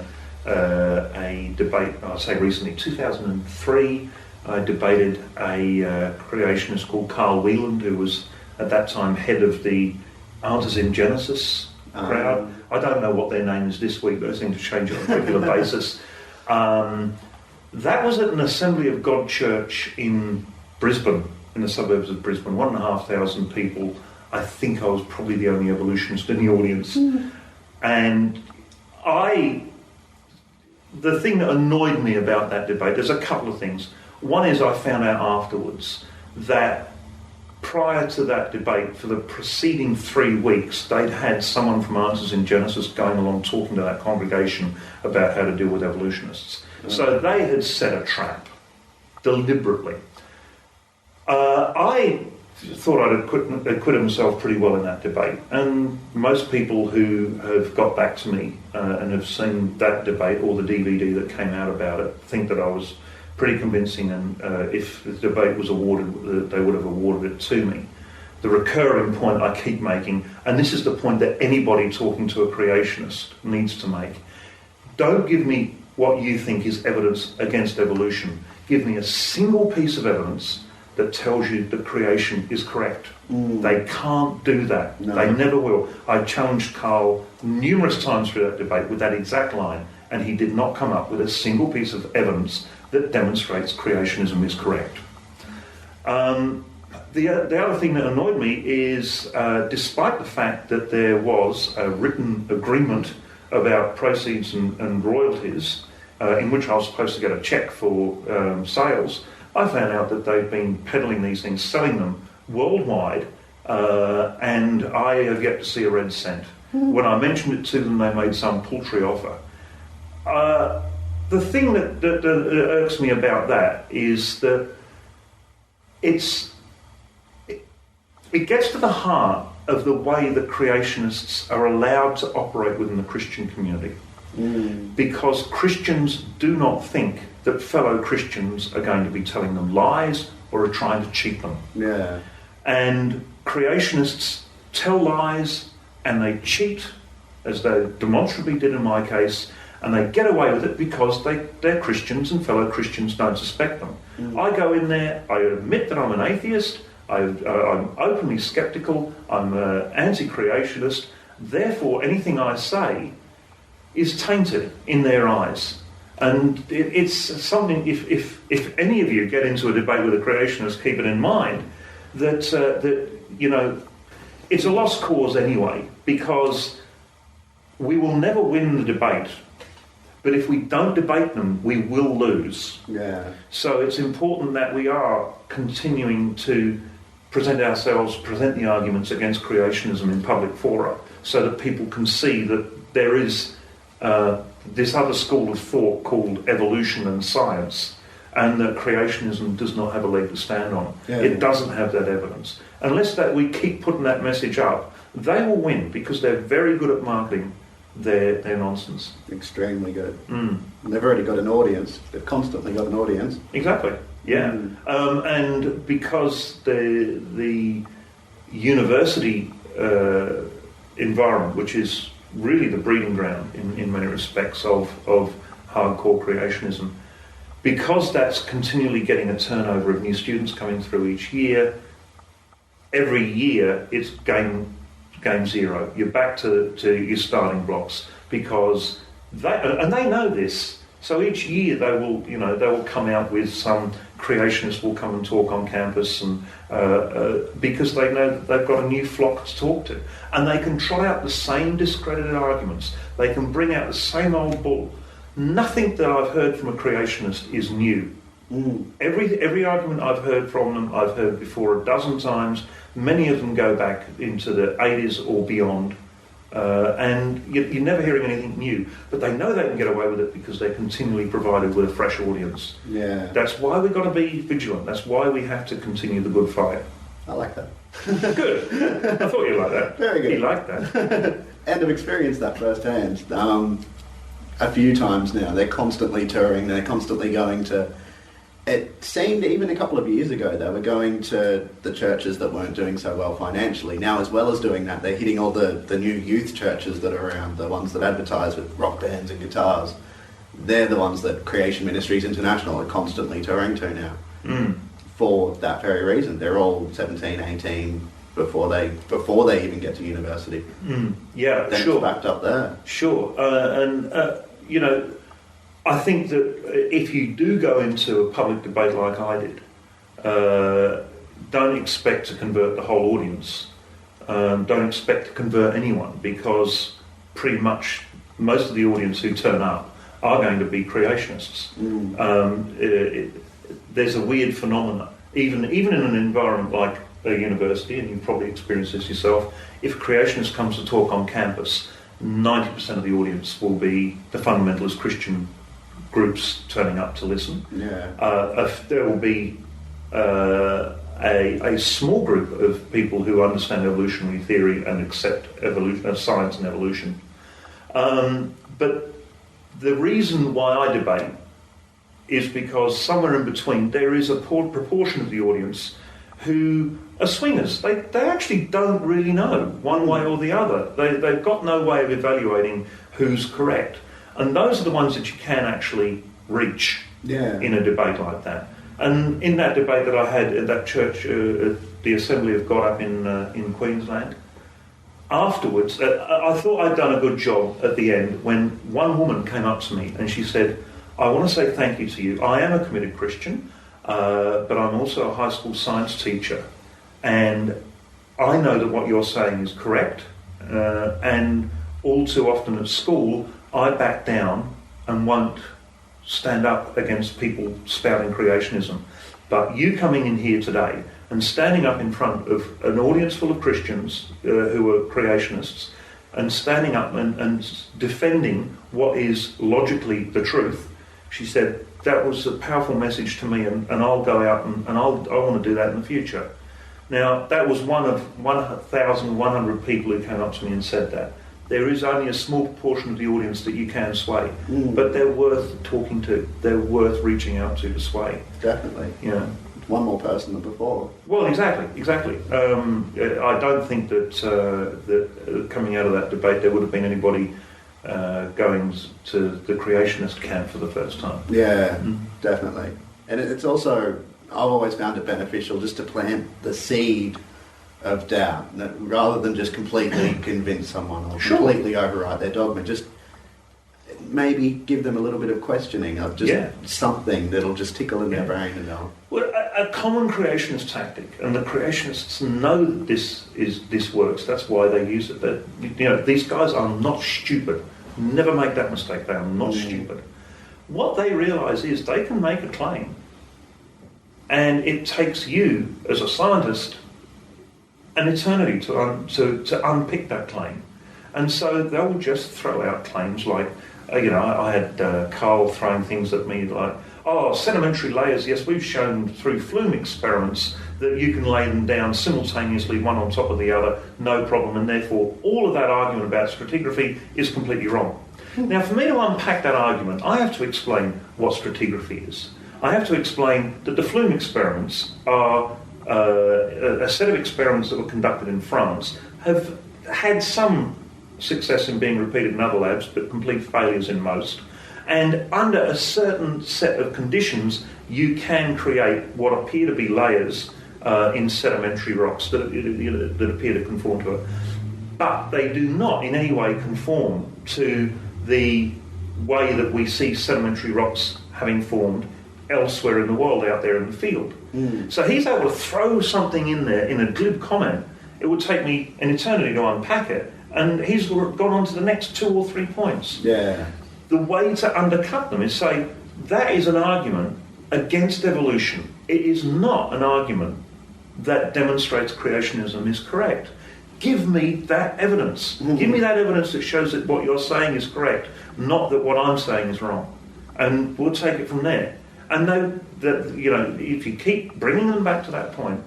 a debate. I say recently, 2003. I debated a creationist called Carl Wieland, who was at that time head of the Answers in Genesis crowd. I don't know what their name is this week, but they seem to change it on a regular basis. That was at an Assembly of God church in Brisbane, in the suburbs of Brisbane. 1,500 people. I think I was probably the only evolutionist in the audience. And the thing that annoyed me about that debate, there's a couple of things. One is I found out afterwards that prior to that debate, for the preceding 3 weeks, they'd had someone from Answers in Genesis going along talking to that congregation about how to deal with evolutionists. So they had set a trap, deliberately. I thought I'd acquitted myself pretty well in that debate, and most people who have got back to me and have seen that debate or the DVD that came out about it think that I was pretty convincing, and if the debate was awarded, they would have awarded it to me. The recurring point I keep making, and this is the point that anybody talking to a creationist needs to make: don't give me what you think is evidence against evolution. Give me a single piece of evidence that tells you that creation is correct. They can't do that. No. They never will. I challenged Carl numerous times through that debate with that exact line, and he did not come up with a single piece of evidence that demonstrates creationism is correct. The other thing that annoyed me is, despite the fact that there was a written agreement about proceeds and royalties, in which I was supposed to get a cheque for sales, I found out that they've been peddling these things, selling them worldwide, and I have yet to see a red cent. When I mentioned it to them, they made some paltry offer. The thing that irks me about that is that it gets to the heart of the way that creationists are allowed to operate within the Christian community. Because Christians do not think that fellow Christians are going to be telling them lies or are trying to cheat them. Yeah. And creationists tell lies and they cheat, as they demonstrably did in my case, And they get away with it because they're Christians and fellow Christians don't suspect them. I go in there, I admit that I'm an atheist, I'm openly sceptical, I'm an anti-creationist, therefore anything I say is tainted in their eyes. And it's something, if any of you get into a debate with a creationist, keep it in mind that you know, it's a lost cause anyway, because we will never win the debate, but if we don't debate them, we will lose. Yeah. So it's important that we are continuing to present the arguments against creationism in public fora, so that people can see that there is this other school of thought called evolution and science, and that creationism does not have a leg to stand on. Yeah. It doesn't have that evidence. Unless that we keep putting that message up, they will win, because they're very good at marketing their nonsense. Extremely good. They've already got an audience. They've constantly got an audience. Exactly. Yeah. And because the university environment, which is really the breeding ground in many respects of hardcore creationism, because that's continually getting a turnover of new students coming through each year, every year it's game zero. You're back to your starting blocks, because they know this. So each year they will come out with some creationists will come and talk on campus, and because they know that they've got a new flock to talk to, and they can trot out the same discredited arguments. They can bring out the same old bull. Nothing that I've heard from a creationist is new. Every argument I've heard from them, I've heard before a dozen times. Many of them go back into the 80s or beyond, and you're never hearing anything new. But they know they can get away with it because they're continually provided with a fresh audience. Yeah. That's why we've got to be vigilant. That's why we have to continue the good fight. I like that. Good. I thought you'd like that. Very good. You like that. And I've experienced that firsthand. A few times now. They're constantly touring. They're constantly going to... It seemed even a couple of years ago they were going to the churches that weren't doing so well financially. Now, as well as doing that, they're hitting all the new youth churches that are around, the ones that advertise with rock bands and guitars. They're the ones that Creation Ministries International are constantly touring to now. For that very reason. They're all 17, 18 before they even get to university. Yeah, then sure. It's backed up there. Sure. You know, I think that if you do go into a public debate like I did, don't expect to convert the whole audience. Don't expect to convert anyone, because pretty much most of the audience who turn up are going to be creationists. There's a weird phenomenon, even in an environment like a university, and you've probably experienced this yourself. If a creationist comes to talk on campus, 90% of the audience will be the fundamentalist Christian groups turning up to listen. Yeah. There will be a small group of people who understand evolutionary theory and accept science and evolution. But the reason why I debate is because somewhere in between there is a proportion of the audience who are swingers. They actually don't really know one way or the other. They've got no way of evaluating who's correct. And those are the ones that you can actually reach in a debate like that. And in that debate that I had at that church, the Assembly of God up in Queensland, afterwards, I thought I'd done a good job at the end when one woman came up to me and she said, "I want to say thank you to you. I am a committed Christian, but I'm also a high school science teacher. And I know that what you're saying is correct. And all too often at school, I back down and won't stand up against people spouting creationism. But you coming in here today and standing up in front of an audience full of Christians who are creationists, and standing up and defending what is logically the truth," she said, "that was a powerful message to me, and I'll go out and I want to do that in the future." Now, that was one of 1,100 people who came up to me and said that. There is only a small proportion of the audience that you can sway, but they're worth talking to. They're worth reaching out to sway. Definitely. Yeah. One more person than before. Well, exactly. I don't think that coming out of that debate there would have been anybody going to the creationist camp for the first time. Yeah, definitely. And it's also, I've always found it beneficial just to plant the seed of doubt, rather than just completely convince someone or completely override their dogma. Just maybe give them a little bit of questioning of just something that'll just tickle in their brain and they'll... Well, a common creationist tactic, and the creationists know that this works. That's why they use it. But these guys are not stupid. Never make that mistake. They are not stupid. What they realise is they can make a claim, and it takes you as a scientist an eternity to unpick that claim. And so they'll just throw out claims like, I had Carl throwing things at me like, sedimentary layers, yes, we've shown through flume experiments that you can lay them down simultaneously, one on top of the other, no problem, and therefore all of that argument about stratigraphy is completely wrong. Now, for me to unpack that argument, I have to explain what stratigraphy is. I have to explain that the flume experiments are a set of experiments that were conducted in France, have had some success in being repeated in other labs, but complete failures in most. And under a certain set of conditions, you can create what appear to be layers in sedimentary rocks that appear to conform to it. But they do not in any way conform to the way that we see sedimentary rocks having formed elsewhere in the world, out there in the field. So he's able to throw something in there in a glib comment. It would take me an eternity to unpack it, and he's gone on to the next 2 or 3 points. Yeah. The way to undercut them is say, that is an argument against evolution. It is not an argument that demonstrates creationism is correct. Give me that evidence. Give me that evidence that shows that what you're saying is correct, not that what I'm saying is wrong. And we'll take it from there. And if you keep bringing them back to that point,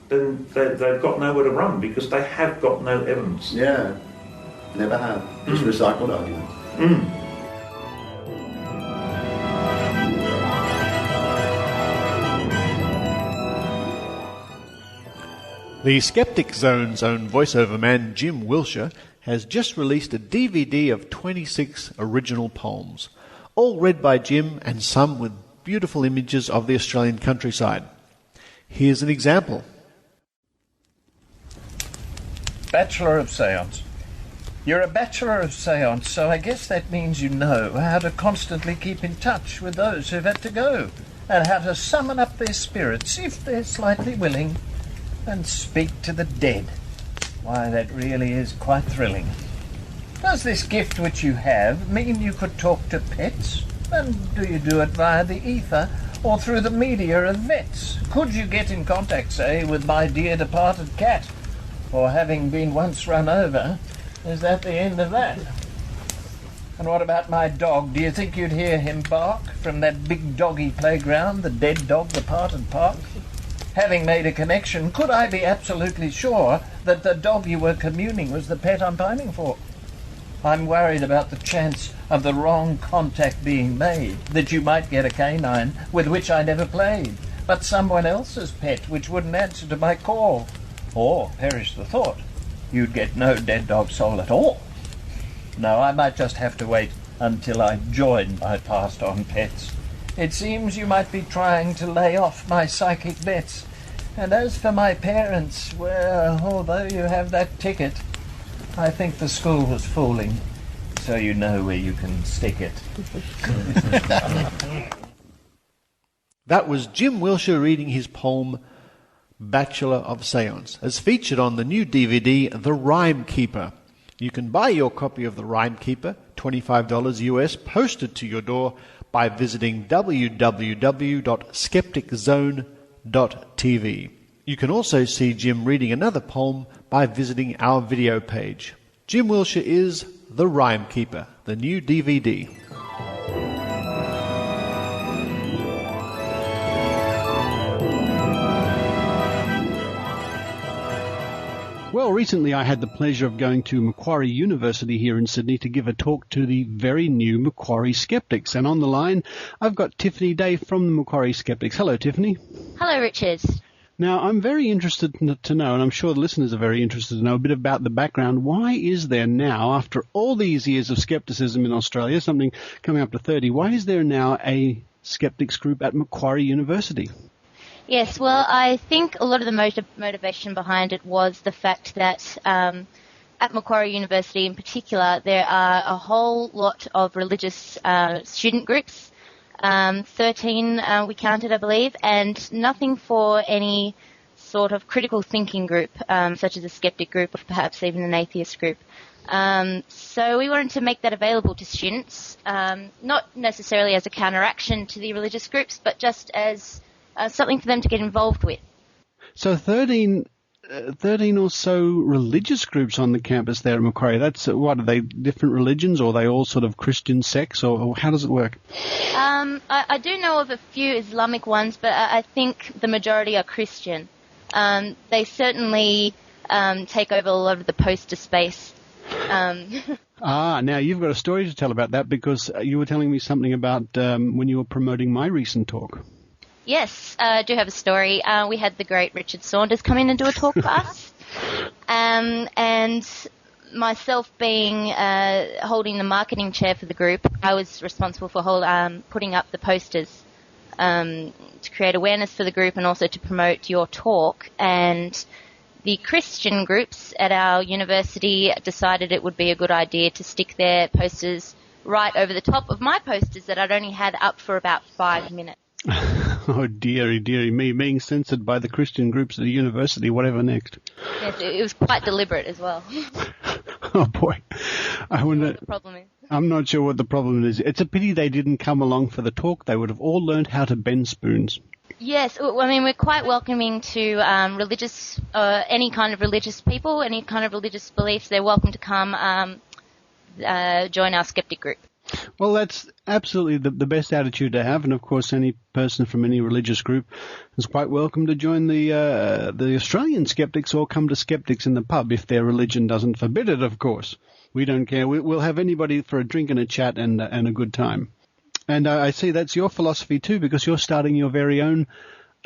then they've got nowhere to run because they have got no evidence. Yeah, never have. Just recycled arguments. The Skeptic Zone's own voiceover man, Jim Wilshire, has just released a DVD of 26 original poems, all read by Jim and some with beautiful images of the Australian countryside. Here's an example. Bachelor of Seance. You're a Bachelor of Seance, so I guess that means you know how to constantly keep in touch with those who've had to go, and how to summon up their spirits, if they're slightly willing, and speak to the dead. Why, that really is quite thrilling. Does this gift which you have mean you could talk to pets? And do you do it via the ether or through the media of vets? Could you get in contact, say, with my dear departed cat? Or having been once run over, is that the end of that? And what about my dog? Do you think you'd hear him bark from that big doggy playground, the dead dog departed park? Having made a connection, could I be absolutely sure that the dog you were communing was the pet I'm pining for? I'm worried about the chance of the wrong contact being made, that you might get a canine with which I never played, but someone else's pet which wouldn't answer to my call. Or, perish the thought, you'd get no dead dog soul at all. No, I might just have to wait until I join my passed on pets. It seems you might be trying to lay off my psychic bets. And as for my parents, well, although you have that ticket, I think the school was fooling, so you know where you can stick it. That was Jim Wilshire reading his poem Bachelor of Seance, as featured on the new DVD The Rhyme Keeper. You can buy your copy of The Rhyme Keeper, $25 US, posted to your door by visiting www.skepticzone.tv. You can also see Jim reading another poem by visiting our video page. Jim Wilshire is The Rhyme Keeper, the new DVD. Well, recently I had the pleasure of going to Macquarie University here in Sydney to give a talk to the very new Macquarie Skeptics. And on the line, I've got Tiffany Day from the Macquarie Skeptics. Hello, Tiffany. Hello, Richard. Now, I'm very interested to know, and I'm sure the listeners are very interested to know, a bit about the background. Why is there now, after all these years of skepticism in Australia, something coming up to 30, why is there now a skeptics group at Macquarie University? Yes, well, I think a lot of the motivation behind it was the fact that at Macquarie University in particular, there are a whole lot of religious student groups, 13 we counted, I believe, and nothing for any sort of critical thinking group, such as a skeptic group or perhaps even an atheist group. So we wanted to make that available to students, not necessarily as a counteraction to the religious groups, but just as something for them to get involved with. So 13 or so religious groups on the campus there at Macquarie. That's what, are they different religions, or are they all sort of Christian sects, or how does it work? I do know of a few Islamic ones, but I think the majority are Christian. They certainly take over a lot of the poster space. Now you've got a story to tell about that, because you were telling me something about when you were promoting my recent talk. Yes, I do have a story. We had the great Richard Saunders come in and do a talk for us. And myself being holding the marketing chair for the group, I was responsible for putting up the posters to create awareness for the group and also to promote your talk. And the Christian groups at our university decided it would be a good idea to stick their posters right over the top of my posters that I'd only had up for about 5 minutes. Oh, dearie me, being censored by the Christian groups at the university, whatever next. Yes, it was quite deliberate as well. Oh, boy. I wonder what the problem is. I'm not sure what the problem is. It's a pity they didn't come along for the talk. They would have all learned how to bend spoons. Yes, I mean, we're quite welcoming to religious, any kind of religious people, any kind of religious beliefs. They're welcome to come join our skeptic group. Well, that's absolutely the best attitude to have, and of course any person from any religious group is quite welcome to join the Australian skeptics or come to Skeptics in the Pub if their religion doesn't forbid it, of course. We don't care. We'll have anybody for a drink and a chat and a good time. And I see that's your philosophy too, because you're starting your very own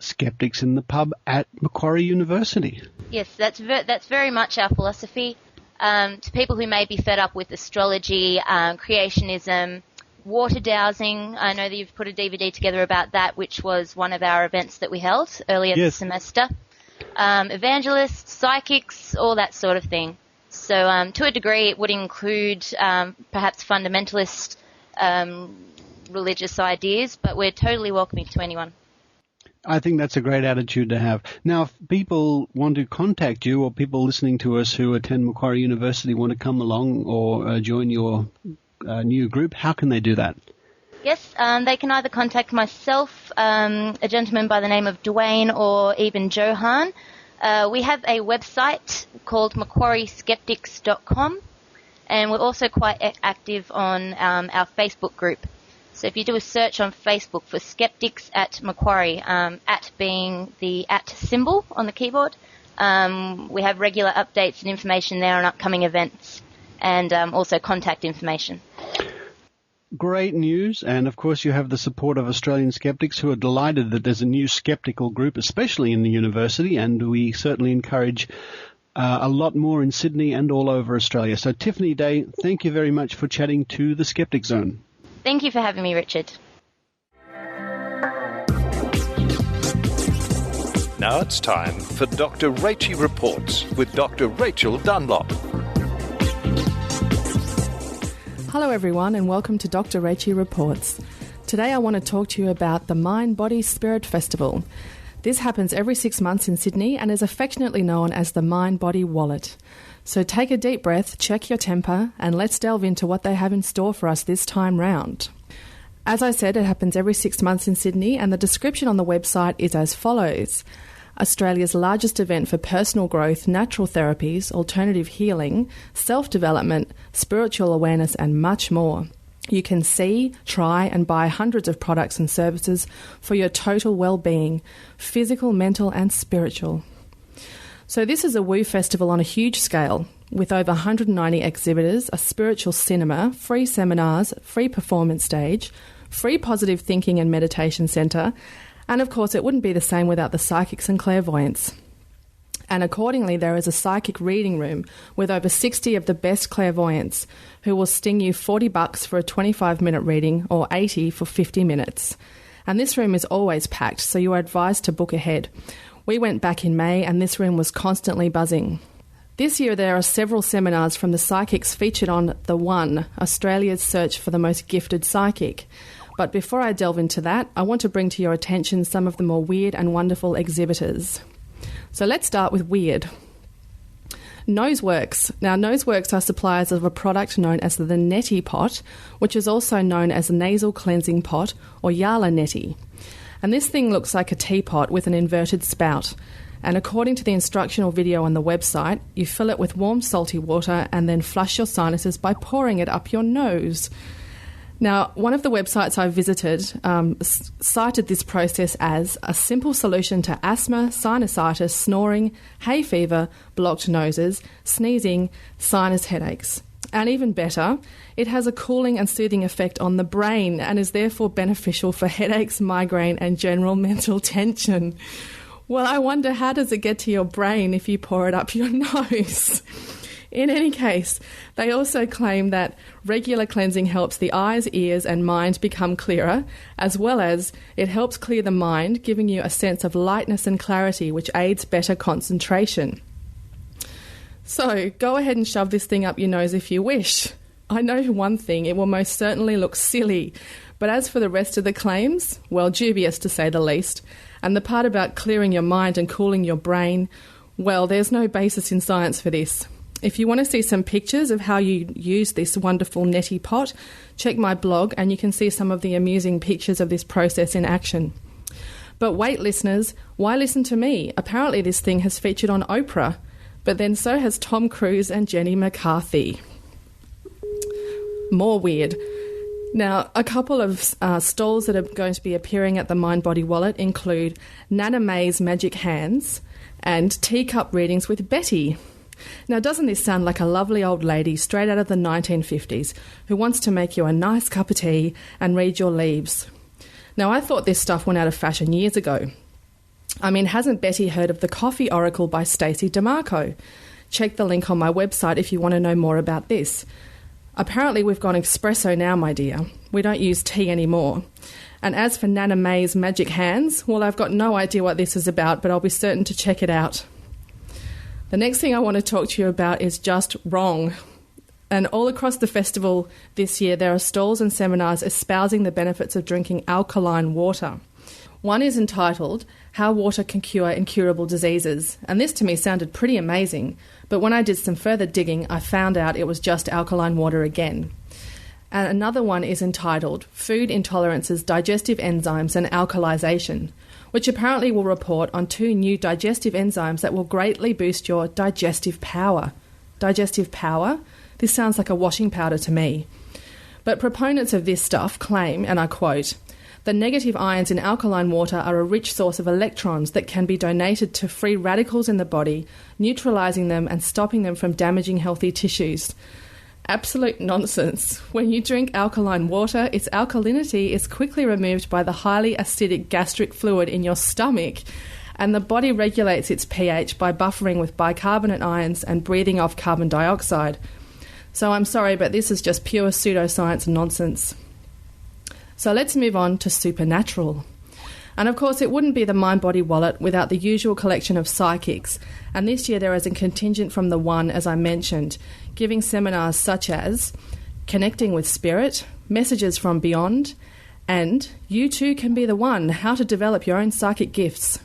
Skeptics in the Pub at Macquarie University. Yes, that's very much our philosophy. To people who may be fed up with astrology, creationism, water dowsing, I know that you've put a DVD together about that, which was one of our events that we held earlier this semester. Evangelists, psychics, all that sort of thing. So to a degree it would include perhaps fundamentalist religious ideas, but we're totally welcoming to anyone. I think that's a great attitude to have. Now, if people want to contact you, or people listening to us who attend Macquarie University want to come along or join your new group, how can they do that? Yes, they can either contact myself, a gentleman by the name of Dwayne, or even Johan. We have a website called MacquarieSkeptics.com, and we're also quite active on our Facebook group. So if you do a search on Facebook for Skeptics at Macquarie, at being the at symbol on the keyboard, we have regular updates and information there on upcoming events, and also contact information. Great news, and of course you have the support of Australian skeptics who are delighted that there's a new skeptical group, especially in the university, and we certainly encourage a lot more in Sydney and all over Australia. So Tiffany Day, thank you very much for chatting to the Skeptic Zone. Thank you for having me, Richard. Now it's time for Dr. Rachie Reports with Dr. Rachael Dunlop. Hello everyone and welcome to Dr. Rachie Reports. Today I want to talk to you about the Mind, Body, Spirit Festival. This happens every 6 months in Sydney and is affectionately known as the Mind, Body Wallet. So take a deep breath, check your temper, and let's delve into what they have in store for us this time round. As I said, it happens every 6 months in Sydney, and the description on the website is as follows. Australia's largest event for personal growth, natural therapies, alternative healing, self-development, spiritual awareness, and much more. You can see, try, and buy hundreds of products and services for your total well-being, physical, mental, and spiritual. So this is a woo festival on a huge scale, with over 190 exhibitors, a spiritual cinema, free seminars, free performance stage, free positive thinking and meditation centre, And of course, it wouldn't be the same without the psychics and clairvoyants. And accordingly, there is a psychic reading room with over 60 of the best clairvoyants who will sting you $40 for a 25-minute reading or $80 for 50 minutes. And this room is always packed, so you are advised to book ahead. We went back in May and this room was constantly buzzing. This year there are several seminars from the psychics featured on The One, Australia's search for the most gifted psychic. But before I delve into that, I want to bring to your attention some of the more weird and wonderful exhibitors. So let's start with weird. Noseworks. Now, Noseworks are suppliers of a product known as the Neti pot, which is also known as a nasal cleansing pot or Yala Neti. And this thing looks like a teapot with an inverted spout. And according to the instructional video on the website, you fill it with warm salty water and then flush your sinuses by pouring it up your nose. Now, one of the websites I visited cited this process as a simple solution to asthma, sinusitis, snoring, hay fever, blocked noses, sneezing, sinus headaches. And even better, it has a cooling and soothing effect on the brain and is therefore beneficial for headaches, migraine, and general mental tension. Well, I wonder, how does it get to your brain if you pour it up your nose? In any case, they also claim that regular cleansing helps the eyes, ears and mind become clearer, as well as it helps clear the mind, giving you a sense of lightness and clarity, which aids better concentration. So go ahead and shove this thing up your nose if you wish. I know one thing, it will most certainly look silly, but as for the rest of the claims, well, dubious to say the least. And the part about clearing your mind and cooling your brain, well, there's no basis in science for this. If you want to see some pictures of how you use this wonderful neti pot, check my blog and you can see some of the amusing pictures of this process in action. But wait, listeners, why listen to me? Apparently this thing has featured on Oprah, but then so has Tom Cruise and Jenny McCarthy. More weird. Now, a couple of stalls that are going to be appearing at the Mind Body Wallet include Nana May's Magic Hands and Teacup Readings with Betty. Now, doesn't this sound like a lovely old lady straight out of the 1950s who wants to make you a nice cup of tea and read your leaves? Now, I thought this stuff went out of fashion years ago. I mean, hasn't Betty heard of The Coffee Oracle by Stacey DeMarco? Check the link on my website if you want to know more about this. Apparently we've gone espresso now, my dear. We don't use tea anymore. And as for Nana May's Magic Hands, well, I've got no idea what this is about, but I'll be certain to check it out. The next thing I want to talk to you about is just wrong. And all across the festival this year, there are stalls and seminars espousing the benefits of drinking alkaline water. One is entitled, How Water Can Cure Incurable Diseases. And this to me sounded pretty amazing. But when I did some further digging, I found out it was just alkaline water again. And another one is entitled, Food Intolerances, Digestive Enzymes and Alkalization, which apparently will report on 2 new digestive enzymes that will greatly boost your digestive power. Digestive power? This sounds like a washing powder to me. But proponents of this stuff claim, and I quote, the negative ions in alkaline water are a rich source of electrons that can be donated to free radicals in the body, neutralising them and stopping them from damaging healthy tissues. Absolute nonsense. When you drink alkaline water, its alkalinity is quickly removed by the highly acidic gastric fluid in your stomach, and the body regulates its pH by buffering with bicarbonate ions and breathing off carbon dioxide. So I'm sorry, but this is just pure pseudoscience nonsense. So let's move on to supernatural. And of course, it wouldn't be the Mind Body Wallet without the usual collection of psychics. And this year there is a contingent from The One, as I mentioned, giving seminars such as Connecting with Spirit, Messages from Beyond, and You Too Can Be the One, How to Develop Your Own Psychic Gifts.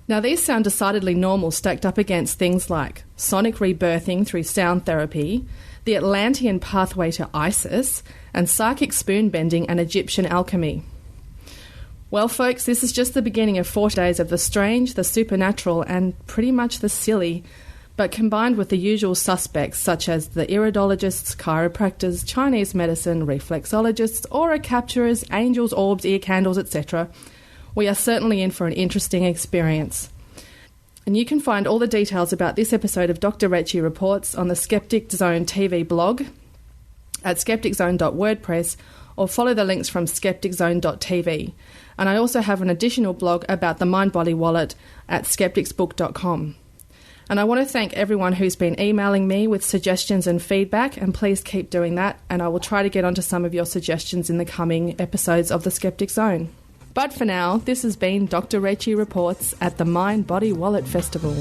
Now, these sound decidedly normal stacked up against things like sonic rebirthing through sound therapy, the Atlantean pathway to Isis, and psychic spoon bending and Egyptian alchemy. Well, folks, this is just the beginning of 4 days of the strange, the supernatural, and pretty much the silly, but combined with the usual suspects such as the iridologists, chiropractors, Chinese medicine, reflexologists, aura capturers, angels, orbs, ear candles, etc., we are certainly in for an interesting experience. And you can find all the details about this episode of Dr. Rachie Reports on the Skeptic Zone TV blog at skepticzone.wordpress or follow the links from skepticzone.tv. And I also have an additional blog about the mind-body wallet at skepticsbook.com. And I want to thank everyone who's been emailing me with suggestions and feedback, and please keep doing that, and I will try to get onto some of your suggestions in the coming episodes of the Skeptic Zone. But for now, this has been Dr. Rachie Reports at the Mind Body Wallet Festival.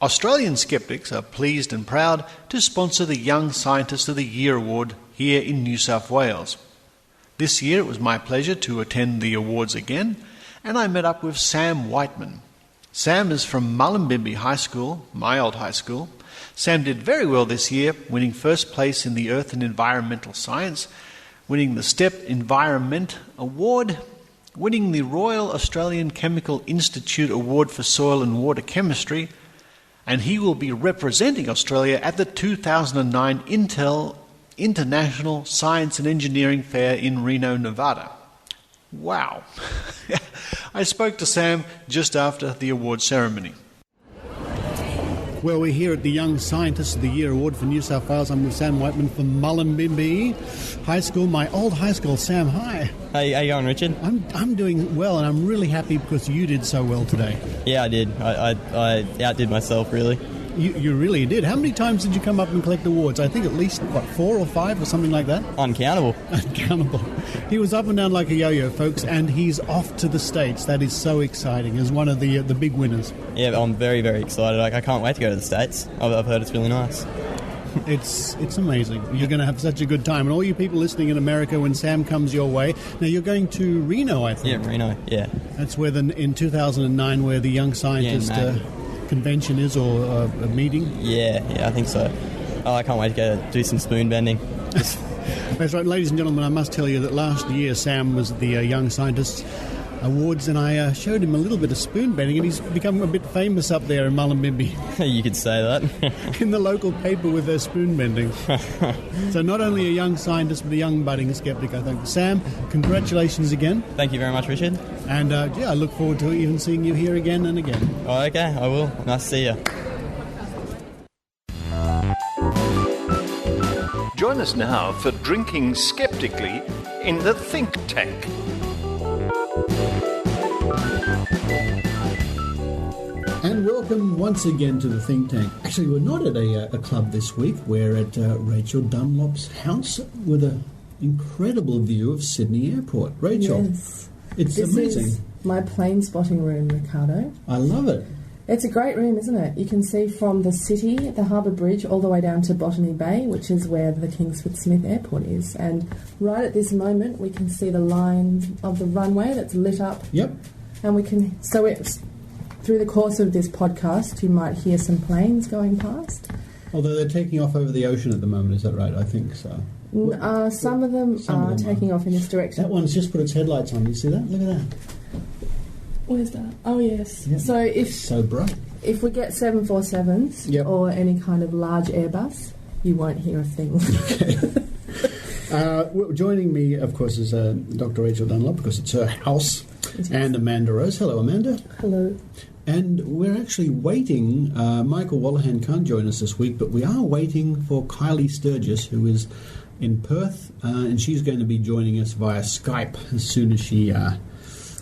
Australian skeptics are pleased and proud to sponsor the Young Scientist of the Year award here in New South Wales. This year it was my pleasure to attend the awards again, and I met up with Sam Wightman. Sam is from Mullumbimby High School, my old high school. Sam did very well this year, winning first place in the Earth and Environmental Science, winning the STEP Environment Award, winning the Royal Australian Chemical Institute Award for Soil and Water Chemistry, and he will be representing Australia at the 2009 Intel International Science and Engineering Fair in Reno, Nevada. Wow. I spoke to Sam just after the award ceremony. Well, we're here at the Young Scientist of the Year Award for New South Wales. I'm with Sam Wightman from Mullumbimby High School, my old high school. Sam, hi. Hey, how you going, Richard? I'm doing well, and I'm really happy because you did so well today. Yeah, I did. I outdid myself, really. You really did. How many times did you come up and collect awards? I think at least, 4 or 5 or something like that? Uncountable. Uncountable. He was up and down like a yo-yo, folks, and he's off to the States. That is so exciting, as one of the big winners. Yeah, I'm very, very excited. I can't wait to go to the States. I've heard it's really nice. It's amazing. You're going to have such a good time. And all you people listening in America, when Sam comes your way... Now, you're going to Reno, I think. Yeah, Reno, yeah. That's where, in 2009, where the Young Scientist... convention is, or a meeting? Yeah, I think so. Oh, I can't wait to go do some spoon bending. That's right, ladies and gentlemen, I must tell you that last year Sam was at the Young Scientists Awards, and I showed him a little bit of spoon bending, and he's become a bit famous up there in Mullumbimby. You could say that. In the local paper with their spoon bending. So not only a young scientist, but a young budding skeptic, I think. Sam, congratulations again. Thank you very much, Richard. And I look forward to even seeing you here again and again. Oh, okay, I will. Nice to see you. Join us now for Drinking Skeptically in the Think Tank. And welcome once again to the Think Tank. Actually, we're not at a club this week. We're at Rachael Dunlop's house with an incredible view of Sydney Airport. Rachel, yes. It's this amazing. Is my plane spotting room, Ricardo. I love it. It's a great room, isn't it? You can see from the city, the Harbour Bridge, all the way down to Botany Bay, which is where the Kingsford Smith Airport is. And right at this moment, we can see the line of the runway that's lit up. Yep. And we can... So it's... Through the course of this podcast, you might hear some planes going past. Although they're taking off over the ocean at the moment, is that right? I think so. Some of them are taking off in this direction. That one's just put its headlights on. You see that? Look at that. Where's that? Oh, yes. Yeah. So it's so bright. If we get 747s or any kind of large Airbus, you won't hear a thing. Okay. Joining me, of course, is Dr. Rachel Dunlop, because it's her house, and Amanda Rose. Hello, Amanda. Hello. And we're actually waiting. Michael Wallahan can't join us this week, but we are waiting for Kylie Sturgis, who is in Perth, and she's going to be joining us via Skype as soon as she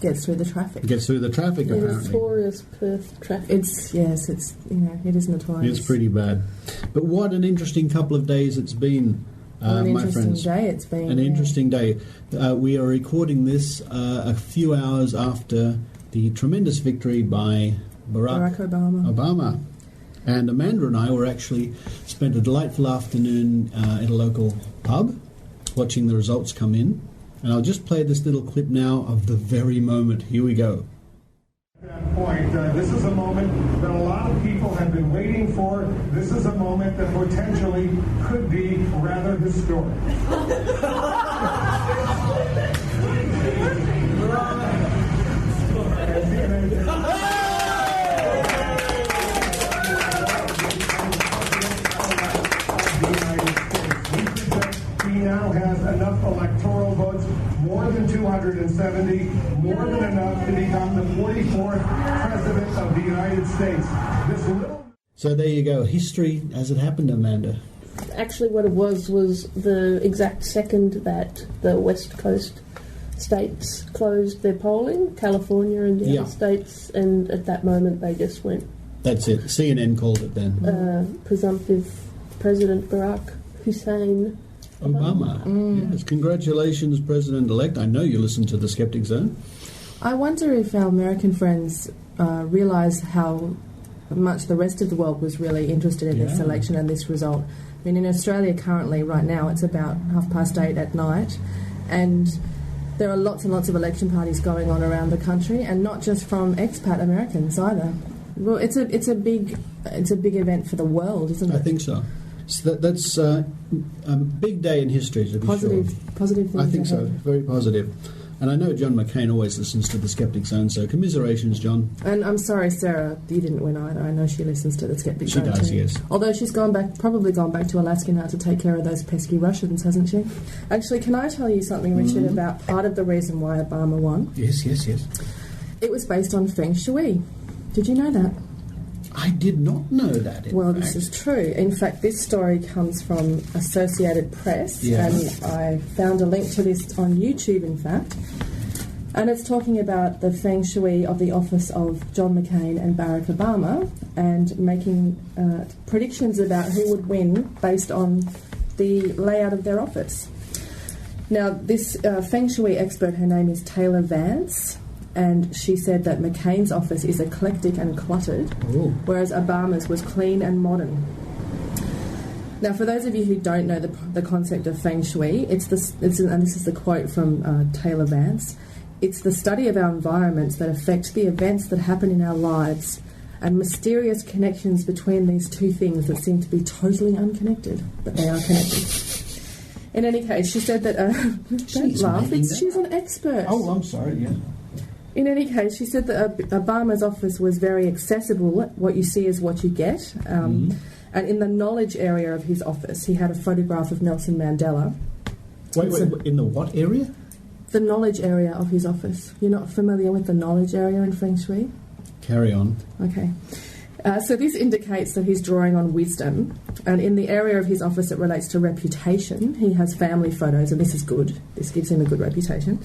gets through the traffic. Apparently. Notorious Perth traffic. It is notorious. It's pretty bad. But what an interesting couple of days it's been. My friends. It's been an interesting day. We are recording this a few hours after the tremendous victory by Barack Obama. And Amanda and I spent a delightful afternoon at a local pub watching the results come in. And I'll just play this little clip now of the very moment. Here we go. At that point, this is a moment that a lot of people have been waiting for. This is a moment that potentially could be rather historic. He now has enough electoral votes, more than 270, more than enough to become the 44th president of the United States. United States. This little... So there you go, history as it happened, Amanda. Actually, what it was the exact second that the West Coast states closed their polling, California and the other states, and at that moment they just went... That's it. CNN called it then. Presumptive President Barack Hussein Obama. Yes, congratulations, President-elect. I know you listen to the Skeptic Zone. I wonder if our American friends realise how much the rest of the world was really interested in this election and this result. I mean, in Australia currently, right now, it's about 8:30 at night, and there are lots and lots of election parties going on around the country, and not just from expat Americans either. Well, it's a big event for the world, isn't it? I think so. So that's a big day in history, to be sure. Positive things. I think so. Very positive. And I know John McCain always listens to the Skeptic Zone, so commiserations, John. And I'm sorry, Sarah, you didn't win either. I know she listens to the Skeptic Zone She does, too. yes. Although she's probably gone back to Alaska now to take care of those pesky Russians, hasn't she? Actually, can I tell you something, Richard, about part of the reason why Obama won? Yes. It was based on Feng Shui. Did you know that? I did not know that, This is true. In fact, this story comes from Associated Press, and I found a link to this on YouTube, in fact. And it's talking about the Feng Shui of the office of John McCain and Barack Obama, and making predictions about who would win based on the layout of their office. Now, this Feng Shui expert, her name is Taylor Vance, and she said that McCain's office is eclectic and cluttered, whereas Obama's was clean and modern. Now, for those of you who don't know the concept of Feng Shui, and this is the quote from Taylor Vance, it's the study of our environments that affect the events that happen in our lives, and mysterious connections between these two things that seem to be totally unconnected, but they are connected. In any case, she said that... don't laugh, she's an expert. Oh, I'm sorry, yeah. In any case, she said that Obama's office was very accessible. What you see is what you get. And in the knowledge area of his office, he had a photograph of Nelson Mandela. Wait, in the what area? The knowledge area of his office. You're not familiar with the knowledge area in Feng Shui? Carry on. Okay. So this indicates that he's drawing on wisdom. And in the area of his office that relates to reputation, he has family photos, and this is good. This gives him a good reputation.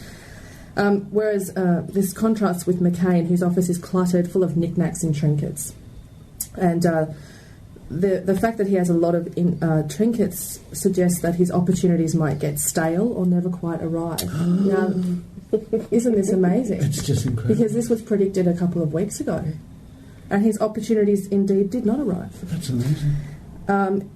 Whereas this contrasts with McCain, whose office is cluttered, full of knickknacks and trinkets. And the fact that he has a lot of trinkets suggests that his opportunities might get stale or never quite arrive. Now, isn't this amazing? It's just incredible. Because this was predicted a couple of weeks ago. And his opportunities indeed did not arrive. That's amazing.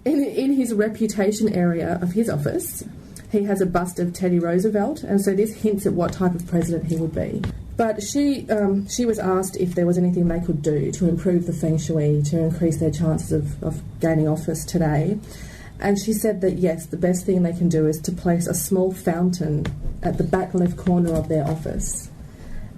In his reputation area of his office, he has a bust of Teddy Roosevelt, and so this hints at what type of president he would be. But she was asked if there was anything they could do to improve the Feng Shui, to increase their chances of gaining office today. And she said that, yes, the best thing they can do is to place a small fountain at the back left corner of their office.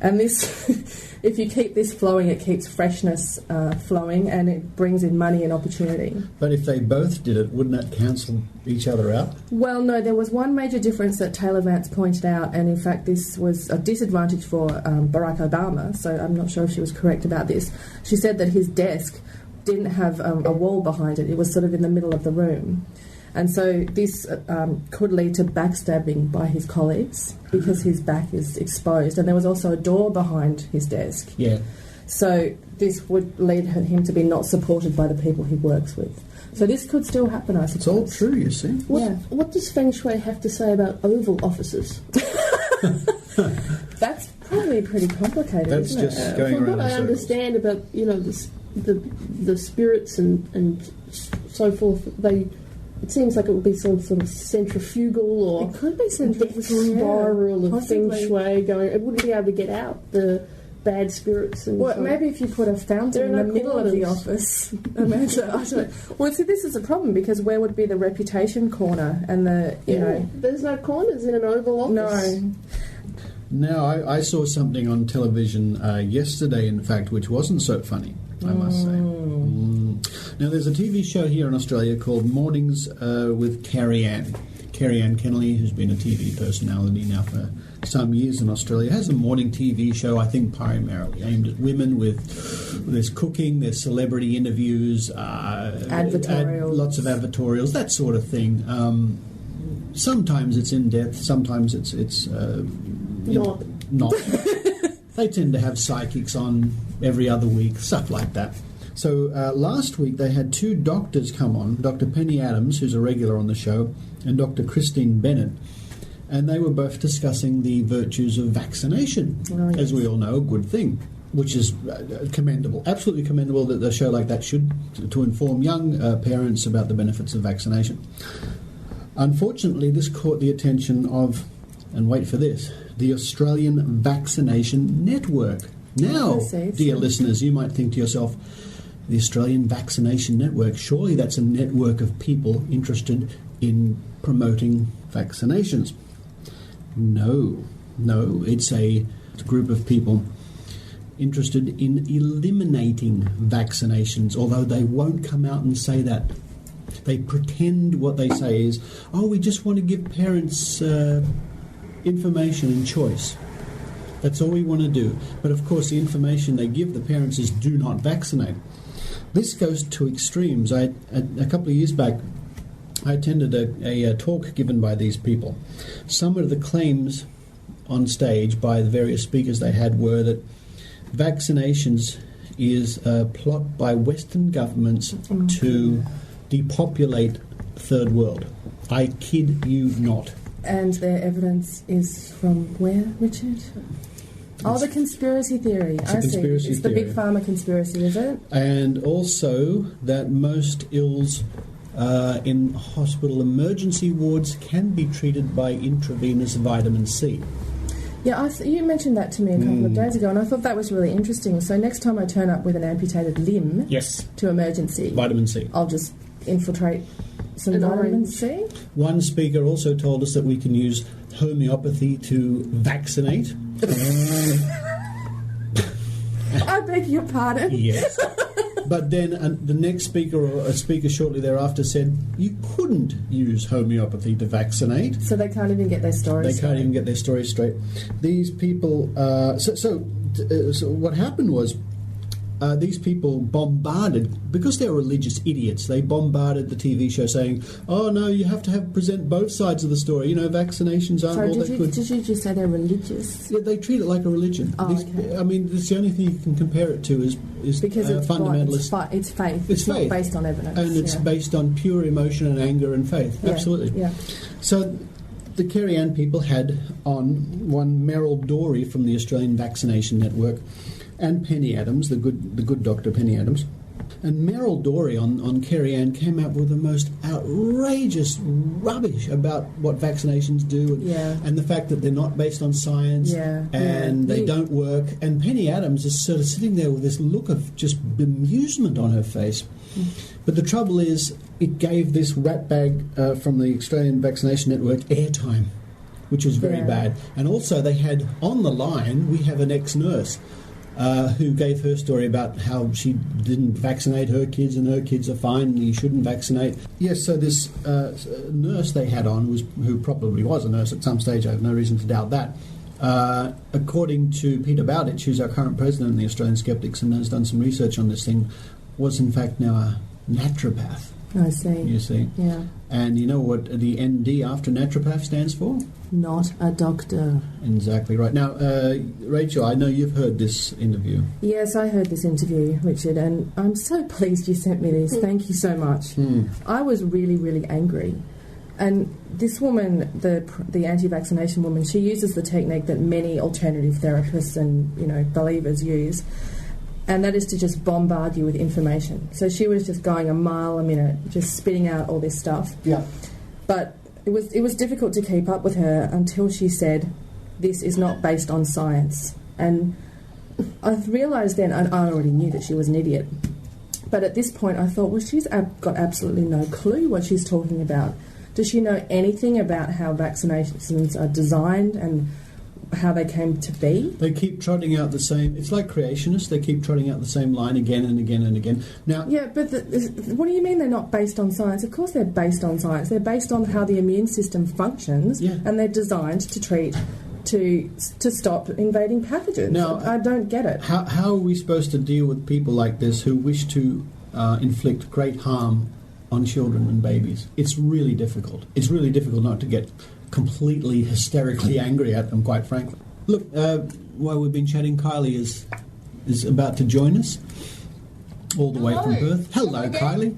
And this, if you keep this flowing, it keeps freshness flowing, and it brings in money and opportunity. But if they both did it, wouldn't that cancel each other out? Well, no, there was one major difference that Taylor Vance pointed out, and in fact this was a disadvantage for Barack Obama, so I'm not sure if she was correct about this. She said that his desk didn't have a wall behind it. It was sort of in the middle of the room. And so this could lead to backstabbing by his colleagues because his back is exposed. And there was also a door behind his desk. Yeah. So this would lead him to be not supported by the people he works with. So this could still happen, I suppose. It's all true, you see. What does Feng Shui have to say about oval offices? That's probably pretty complicated, That's isn't just it? going From around what I in circles. understand about, the spirits and so forth, it seems like it would be some sort of centrifugal or it could be centrifugal spiral of possibly. Feng Shui going. It wouldn't be able to get out the bad spirits. And well, maybe if you put a fountain in the middle of the office, Amanda, I don't know. Well, see, this is a problem because where would be the reputation corner and the There's no corners in an oval office. No. Now, I saw something on television yesterday, in fact, which wasn't so funny, I must say. Now, there's a TV show here in Australia called Mornings with Carrie Ann. Kerry-Anne Kennelly, who's been a TV personality now for some years in Australia, has a morning TV show, I think primarily aimed at women. There's cooking, there's celebrity interviews, advertorials, lots of advertorials, that sort of thing. Sometimes it's in depth, sometimes it's not. They tend to have psychics on every other week, stuff like that. So last week they had two doctors come on, Dr. Penny Adams, who's a regular on the show, and Dr. Christine Bennett, and they were both discussing the virtues of vaccination. As we all know, a good thing, which is commendable, absolutely commendable that a show like that should, to inform young parents about the benefits of vaccination. Unfortunately, this caught the attention of, and wait for this, the Australian Vaccination Network. Now, dear listeners, you might think to yourself, the Australian Vaccination Network, surely that's a network of people interested in promoting vaccinations. No, it's a group of people interested in eliminating vaccinations, although they won't come out and say that. They pretend what they say is, we just want to give parents information and choice. That's all we want to do. But of course the information they give the parents is do not vaccinate. This goes to extremes. A couple of years back, I attended a talk given by these people. Some of the claims on stage by the various speakers they had were that vaccinations is a plot by Western governments to depopulate third world. I kid you not. And their evidence is from where, Richard? The conspiracy theory. It's the big pharma conspiracy, is it? And also that most ills in hospital emergency wards can be treated by intravenous vitamin C. Yeah, you mentioned that to me a couple of days ago, and I thought that was really interesting. So next time I turn up with an amputated limb to emergency, vitamin C, I'll just infiltrate some vitamin C. One speaker also told us that we can use homeopathy to vaccinate. I beg your pardon? Yes. But then the next speaker, or a speaker shortly thereafter, said you couldn't use homeopathy to vaccinate. So they can't even get their story straight. They can't even get their story straight. These people... So what happened was these people bombarded, because they're religious idiots, they bombarded the TV show saying, oh no, you have to present both sides of the story. You know, vaccinations aren't all that good. Did you just say they're religious? Yeah, they treat it like a religion. Okay. I mean, it's the only thing you can compare it to is because it's fundamentalist. It's faith. It's not faith. Based on evidence. And it's based on pure emotion and anger and faith. Yeah. Absolutely. Yeah. So the Kerry-Anne people had on one Merrill Dorey from the Australian Vaccination Network, and Penny Adams, the good Dr. Penny Adams. And Merrill Dorey on Kerry-Anne came out with the most outrageous rubbish about what vaccinations do and the fact that they're not based on science and they don't work. And Penny Adams is sort of sitting there with this look of just bemusement on her face. But the trouble is, it gave this ratbag from the Australian Vaccination Network airtime, which was very bad. And also they had on the line, we have an ex-nurse who gave her story about how she didn't vaccinate her kids and her kids are fine and you shouldn't vaccinate. Yes, so this nurse they had on, who probably was a nurse at some stage, I have no reason to doubt that, according to Peter Bowditch, who's our current president of the Australian Skeptics and has done some research on this thing, was in fact now a naturopath. I see. You see. Yeah. And you know what the ND after naturopath stands for? Not a doctor. Exactly right. Now, Rachel, I know you've heard this interview. Yes, I heard this interview, Richard, and I'm so pleased you sent me this. Thank you so much. I was really, really angry. And this woman, the anti-vaccination woman, she uses the technique that many alternative therapists and, believers use, and that is to just bombard you with information. So she was just going a mile a minute, just spitting out all this stuff. Yeah. But it was difficult to keep up with her until she said, this is not based on science. And I realised then, and I already knew that she was an idiot, but at this point I thought, well, she's got absolutely no clue what she's talking about. Does she know anything about how vaccinations are designed and how they came to be. They keep trotting out the same... It's like creationists. They keep trotting out the same line again and again and again. Now, yeah, but what do you mean they're not based on science? Of course they're based on science. They're based on how the immune system functions, and they're designed to treat... To stop invading pathogens. Now, I don't get it. How are we supposed to deal with people like this who wish to inflict great harm on children and babies? It's really difficult. It's really difficult not to get completely hysterically angry at them, quite frankly. Look, while we've been chatting, Kylie is about to join us all the way from Perth. Hello, Kylie.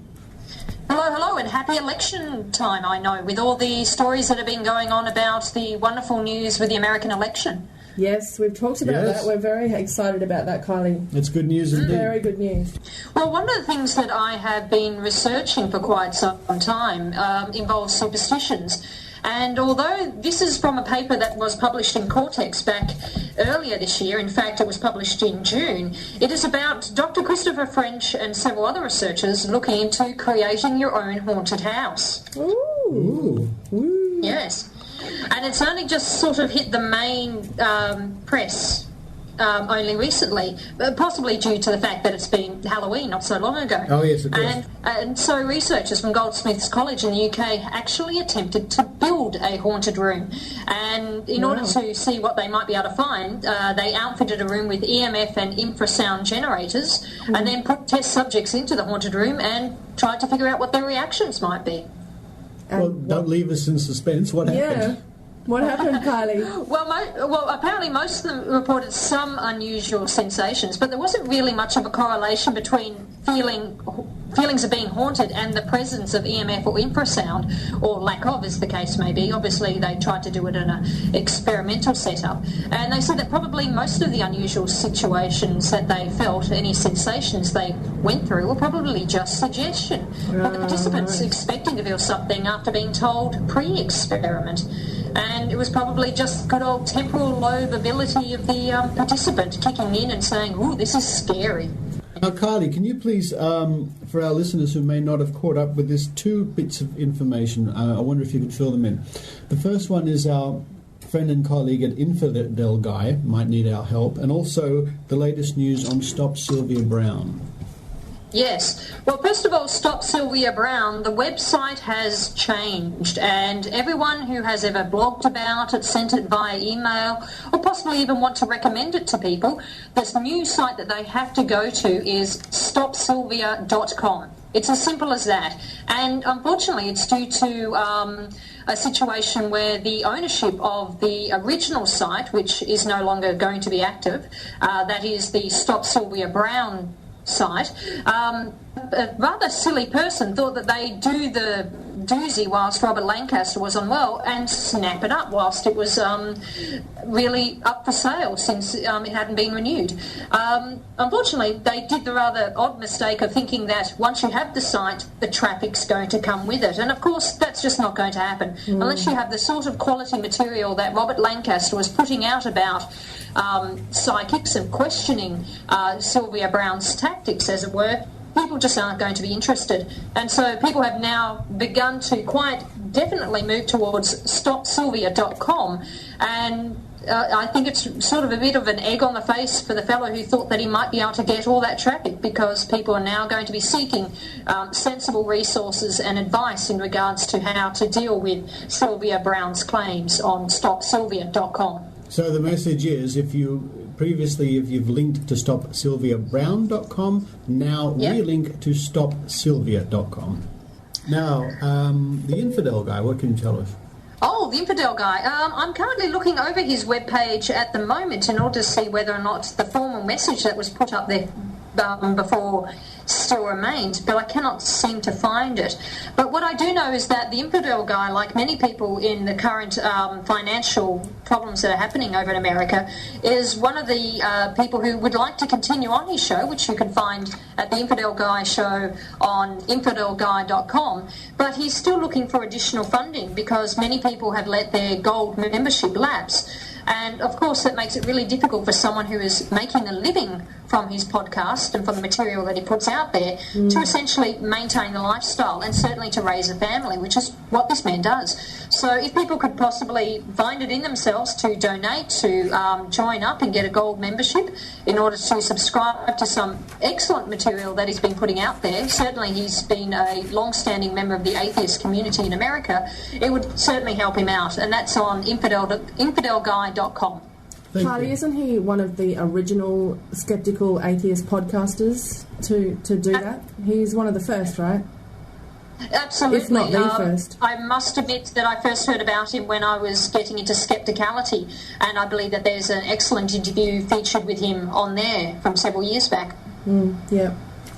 Hello, and happy election time, I know, with all the stories that have been going on about the wonderful news with the American election. Yes, we've talked about that. We're very excited about that, Kylie. It's good news indeed. Very good news. Well, one of the things that I have been researching for quite some time involves superstitions. And although this is from a paper that was published in Cortex back earlier this year, in fact it was published in June, it is about Dr. Christopher French and several other researchers looking into creating your own haunted house. Ooh. Yes. And it's only just sort of hit the main press only recently, possibly due to the fact that it's been Halloween not so long ago. Oh, yes, it is. And so researchers from Goldsmiths College in the UK actually attempted to build a haunted room. And in order to see what they might be able to find, they outfitted a room with EMF and infrasound generators and then put test subjects into the haunted room and tried to figure out what their reactions might be. Well, don't leave us in suspense. What happened? Yeah. What happened, Kylie? Well, apparently most of them reported some unusual sensations, but there wasn't really much of a correlation between feelings of being haunted and the presence of EMF or infrasound, or lack of, as the case may be. Obviously, they tried to do it in an experimental setup, and they said that probably most of the unusual situations that they felt, any sensations they went through, were probably just suggestion. But the participants expecting to feel something after being told pre-experiment. And it was probably just good old temporal lobe ability of the participant kicking in and saying, ooh, this is scary. Now, Kylie, can you please, for our listeners who may not have caught up with this, 2 bits of information, I wonder if you could fill them in. The first one is our friend and colleague at Infidel Guy might need our help, and also the latest news on Stop Sylvia Brown. Yes. Well, first of all, Stop Sylvia Brown, the website has changed, and everyone who has ever blogged about it, sent it via email, or possibly even want to recommend it to people, this new site that they have to go to is stopsylvia.com. It's as simple as that. And unfortunately, it's due to a situation where the ownership of the original site, which is no longer going to be active, that is the Stop Sylvia Brown site, a rather silly person thought that they'd do the doozy whilst Robert Lancaster was unwell and snap it up whilst it was really up for sale since it hadn't been renewed. Unfortunately, they did the rather odd mistake of thinking that once you have the site, the traffic's going to come with it. And of course, that's just not going to happen unless you have the sort of quality material that Robert Lancaster was putting out about psychics and questioning Sylvia Brown's tactics, as it were. People just aren't going to be interested. And so people have now begun to quite definitely move towards stopsylvia.com, and I think it's sort of a bit of an egg on the face for the fellow who thought that he might be able to get all that traffic, because people are now going to be seeking sensible resources and advice in regards to how to deal with Sylvia Brown's claims on stopsylvia.com. So the message is, if you've linked to stopsylviabrown.com, now relink to stopsylvia.com. Now, the Infidel Guy, what can you tell us? Oh, the Infidel Guy. I'm currently looking over his webpage at the moment in order to see whether or not the formal message that was put up there before still remains, but I cannot seem to find it. But what I do know is that the Infidel Guy, like many people in the current financial problems that are happening over in America, is one of the people who would like to continue on his show, which you can find at the Infidel Guy show on infidelguy.com, but he's still looking for additional funding because many people have let their gold membership lapse. And of course that makes it really difficult for someone who is making a living from his podcast and from the material that he puts out there to essentially maintain the lifestyle and certainly to raise a family, which is what this man does. So if people could possibly find it in themselves to donate, to join up and get a gold membership in order to subscribe to some excellent material that he's been putting out there. Certainly he's been a long-standing member of the atheist community in America. It would certainly help him out, and that's on infidelguy.com. Charlie, isn't he one of the original skeptical atheist podcasters to do that? He's one of the first, right? Absolutely. If not the first. I must admit that I first heard about him when I was getting into skepticality, and I believe that there's an excellent interview featured with him on there from several years back. Yeah.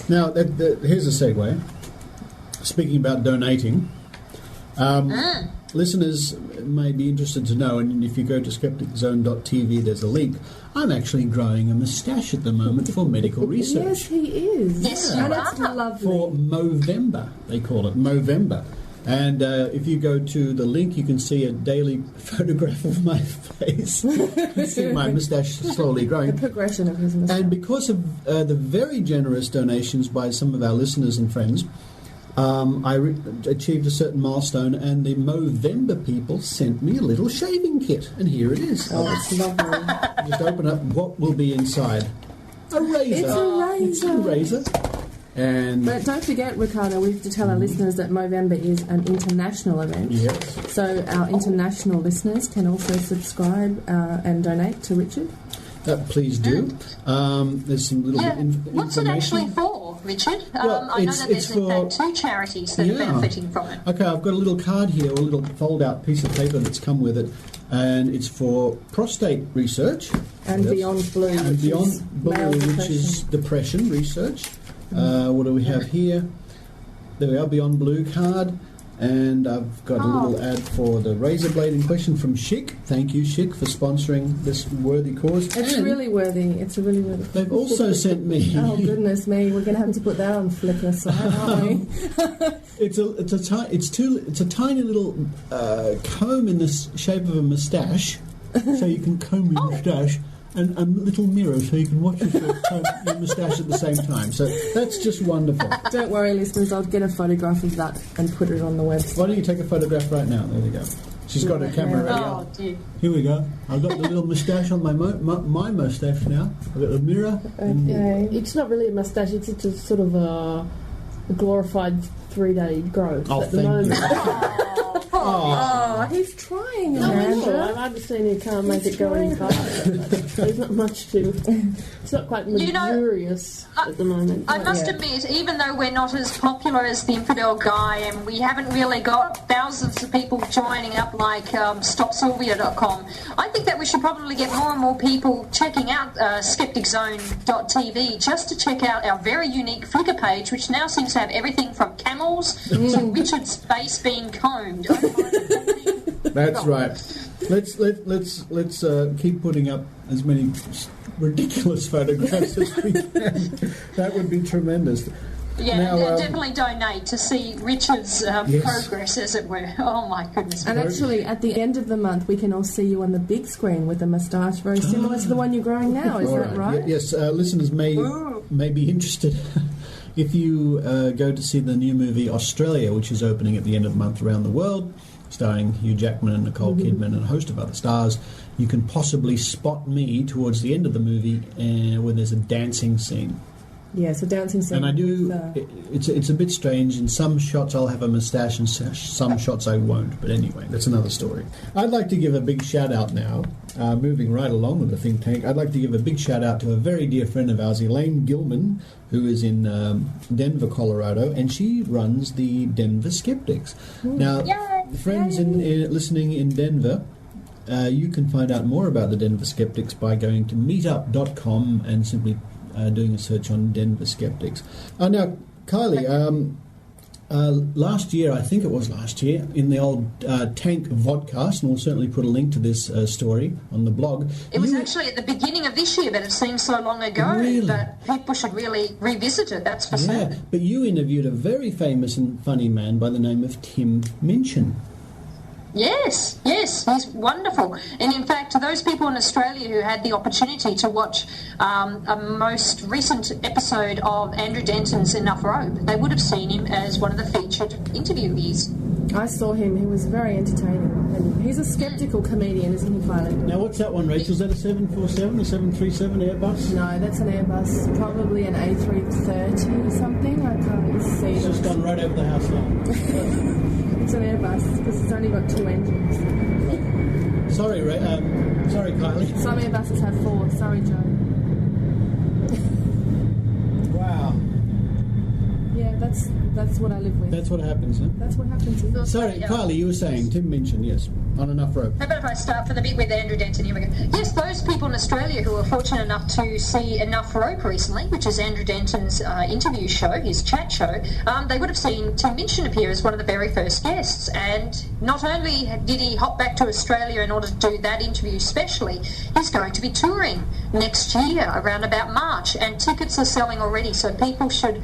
Now, here's a segue. Speaking about donating, listeners may be interested to know, and if you go to skepticzone.tv, there's a link. I'm actually growing a moustache at the moment for medical research. Yes, he is. Yes, and that's lovely. For Movember, they call it, Movember. And if you go to the link, you can see a daily photograph of my face. You can see my moustache slowly growing. The progression of his moustache. And because of the very generous donations by some of our listeners and friends, I achieved a certain milestone, and the Movember people sent me a little shaving kit, and here it is. Oh, it's lovely. Just open up what will be inside. A razor. It's a razor. It's a razor. But don't forget, Ricardo, we have to tell our listeners that Movember is an international event. Yes. So our international listeners can also subscribe and donate to Richard. Please do. There's some little information. What's it actually for, Richard? Well, I know that there's in fact 2 charities that are benefiting from it. Okay, I've got a little card here, a little fold-out piece of paper that's come with it, and it's for prostate research. And Beyond Blue, and Beyond Blue, which is depression research. What do we have here? There we are, Beyond Blue card. And I've got a little ad for the razor blade in question from Chic. Thank you, Chic, for sponsoring this worthy cause. It's really worthy. It's a really worthy. They've also sent me. Oh goodness me! We're going to have to put that on Flickr site, aren't we? It's a tiny little comb in the shape of a moustache, so you can comb your moustache. And a little mirror so you can watch yourself comb your moustache at the same time. So that's just wonderful. Don't worry, listeners, I'll get a photograph of that and put it on the website. Why don't you take a photograph right now? There we go. She's got her camera ready. Oh, dear. Here we go. I've got the little moustache on my moustache now. I've got the mirror. Okay. It's not really a moustache, it's just sort of a glorified 3-day growth at the moment. Oh, he's trying, Amanda. I understand you can't make it go any faster. There's not much to... It's not quite luxurious at the moment. I must admit, even though we're not as popular as the Infidel Guy and we haven't really got thousands of people joining up like StopSylvia.com, I think that we should probably get more and more people checking out SkepticZone.tv just to check out our very unique Flickr page, which now seems to have everything from camels to Richard's face being combed. That's right. Let's keep putting up as many ridiculous photographs as we can. That would be tremendous. Yeah, now, definitely donate to see Richard's progress, as it were. Oh my goodness! And actually, at the end of the month, we can all see you on the big screen with a moustache very similar to the one you're growing now. Is that right? Yes, listeners may be interested. If you go to see the new movie Australia, which is opening at the end of the month around the world, starring Hugh Jackman and Nicole Kidman and a host of other stars, you can possibly spot me towards the end of the movie when there's a dancing scene. Yes, a dancing scene. And I do. It's a bit strange. In some shots I'll have a moustache, and some shots I won't. But anyway, that's another story. I'd like to give a big shout out now. Moving right along with the think tank, I'd like to give a big shout out to a very dear friend of ours, Elaine Gilman, who is in Denver, Colorado, and she runs the Denver Skeptics. Now, friends listening in Denver, you can find out more about the Denver Skeptics by going to meetup.com and simply doing a search on Denver Skeptics. Now, Kylie, last year, I think it was last year, in the old Tank Vodcast, and we'll certainly put a link to this story on the blog. It was actually at the beginning of this year, but it seems so long ago. Really? But people should really revisit it, that's for certain. But you interviewed a very famous and funny man by the name of Tim Minchin. Yes, he's wonderful. And in fact, those people in Australia who had the opportunity to watch a most recent episode of Andrew Denton's Enough Rope, they would have seen him as one of the featured interviewees. I saw him. He was very entertaining. And he's a skeptical comedian, isn't he, Kylie? Now, what's that one, Rachel? Is that a 747 or 737 Airbus? No, that's an Airbus. Probably an A330 something. I can't see. It's just gone right over the house line. It's an Airbus because it's only got 2 engines. Sorry, sorry, Kylie. Some Airbuses have 4. Sorry, Joe. Wow. Yeah, that's what I live with. That's what happens, huh? That's what happens. Sorry, Kylie, you were saying, Tim mentioned, yes, on Enough Rope. How about if I start from the bit with Andrew Denton? Here we go. Yes, those people in Australia who were fortunate enough to see Enough Rope recently, which is Andrew Denton's interview show, his chat show, they would have seen Tim Minchin appear as one of the very first guests. And not only did he hop back to Australia in order to do that interview specially, he's going to be touring next year around about March, and tickets are selling already, so people should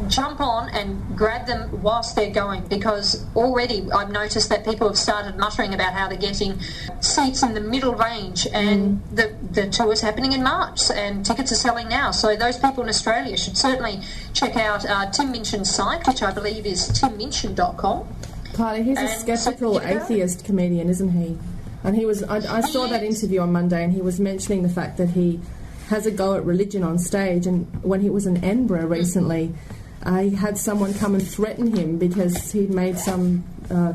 jump on and grab them whilst they're going, because already I've noticed that people have started muttering about how they're getting seats in the middle range, and the tour's happening in March and tickets are selling now. So those people in Australia should certainly check out Tim Minchin's site, which I believe is timminchin.com. Kylie, he's a skeptical atheist comedian, isn't he? And he was. I saw that interview on Monday, and he was mentioning the fact that he has a go at religion on stage, and when he was in Edinburgh recently, I had someone come and threaten him because he'd made some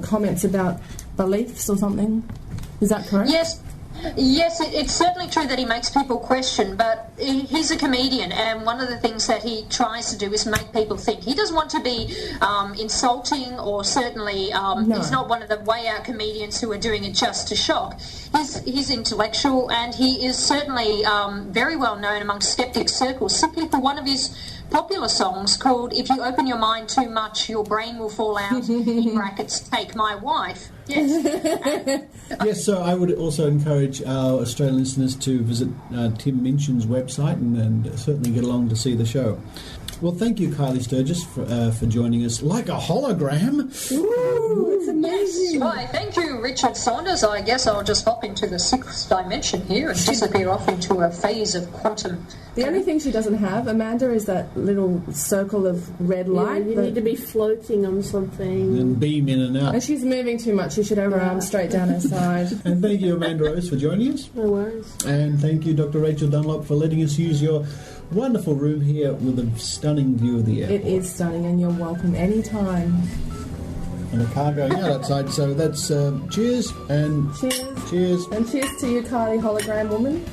comments about beliefs or something. Is that correct? Yes, it's certainly true that he makes people question, but he's a comedian, and one of the things that he tries to do is make people think. He doesn't want to be insulting, or certainly he's not one of the way-out comedians who are doing it just to shock. He's intellectual, and he is certainly very well known amongst skeptic circles simply for one of his popular songs called "If You Open Your Mind Too Much, Your Brain Will Fall Out," in brackets, "Take My Wife." Yes. Yes, so I would also encourage our Australian listeners to visit Tim Minchin's website and certainly get along to see the show. Well, thank you, Kylie Sturgis, for joining us like a hologram. Ooh, it's amazing. Why, thank you, Richard Saunders. I guess I'll just hop into the 6th dimension here and disappear off into a phase of quantum. The only thing she doesn't have, Amanda, is that little circle of red light. You need to be floating on something. And beam in and out. And she's moving too much. She should have her arms straight down her side. And thank you, Amanda Rose, for joining us. No worries. And thank you, Dr. Rachel Dunlop, for letting us use your wonderful room here with a stunning view of the airport. It is stunning, and you're welcome anytime. And a car going out outside, so that's cheers and cheers. And cheers to you, Kylie Hologram Woman.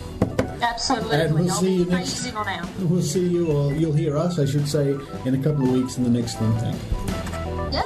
Absolutely. And we'll see you next. Praising on out. We'll see you, or you'll hear us, I should say, in a couple of weeks in the next Think Tank. Yay!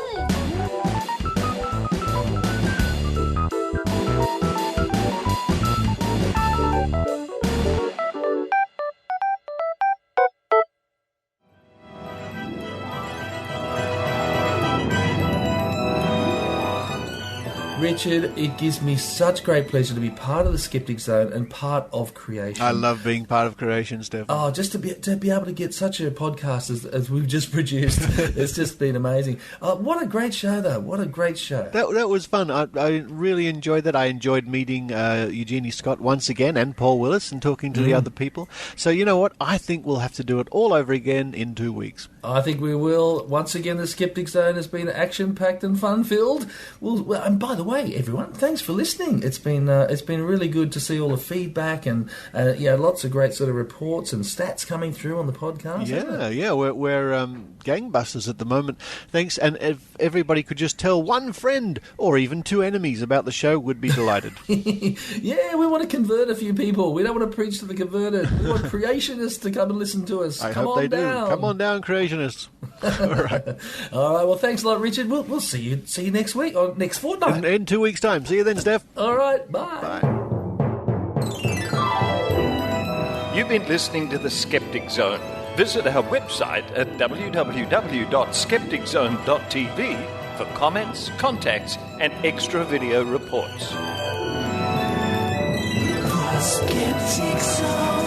Richard, it gives me such great pleasure to be part of the Skeptic Zone and part of creation. I love being part of creation, Stefan. Oh, just to be able to get such a podcast as we've just produced, it's just been amazing. What a great show, though! What a great show. That was fun. I really enjoyed that. I enjoyed meeting Eugenie Scott once again and Paul Willis and talking to the other people. So you know what? I think we'll have to do it all over again in 2 weeks. I think we will. Once again, the Skeptic Zone has been action-packed and fun-filled. And by the way, everyone, thanks for listening. It's been really good to see all the feedback and lots of great sort of reports and stats coming through on the podcast. Yeah, we're gangbusters at the moment. Thanks, and if everybody could just tell one friend or even 2 enemies about the show, would be delighted. Yeah, we want to convert a few people. We don't want to preach to the converted. We want creationists to come and listen to us. I hope they do. Come on down, creationists. All right. All right. Well, thanks a lot, Richard. We'll see you next week or next fortnight. In 2 weeks' time. See you then, Steph. All right. Bye. You've been listening to the Skeptic Zone. Visit our website at www.skepticzone.tv for comments, contacts, and extra video reports. The Skeptic Zone.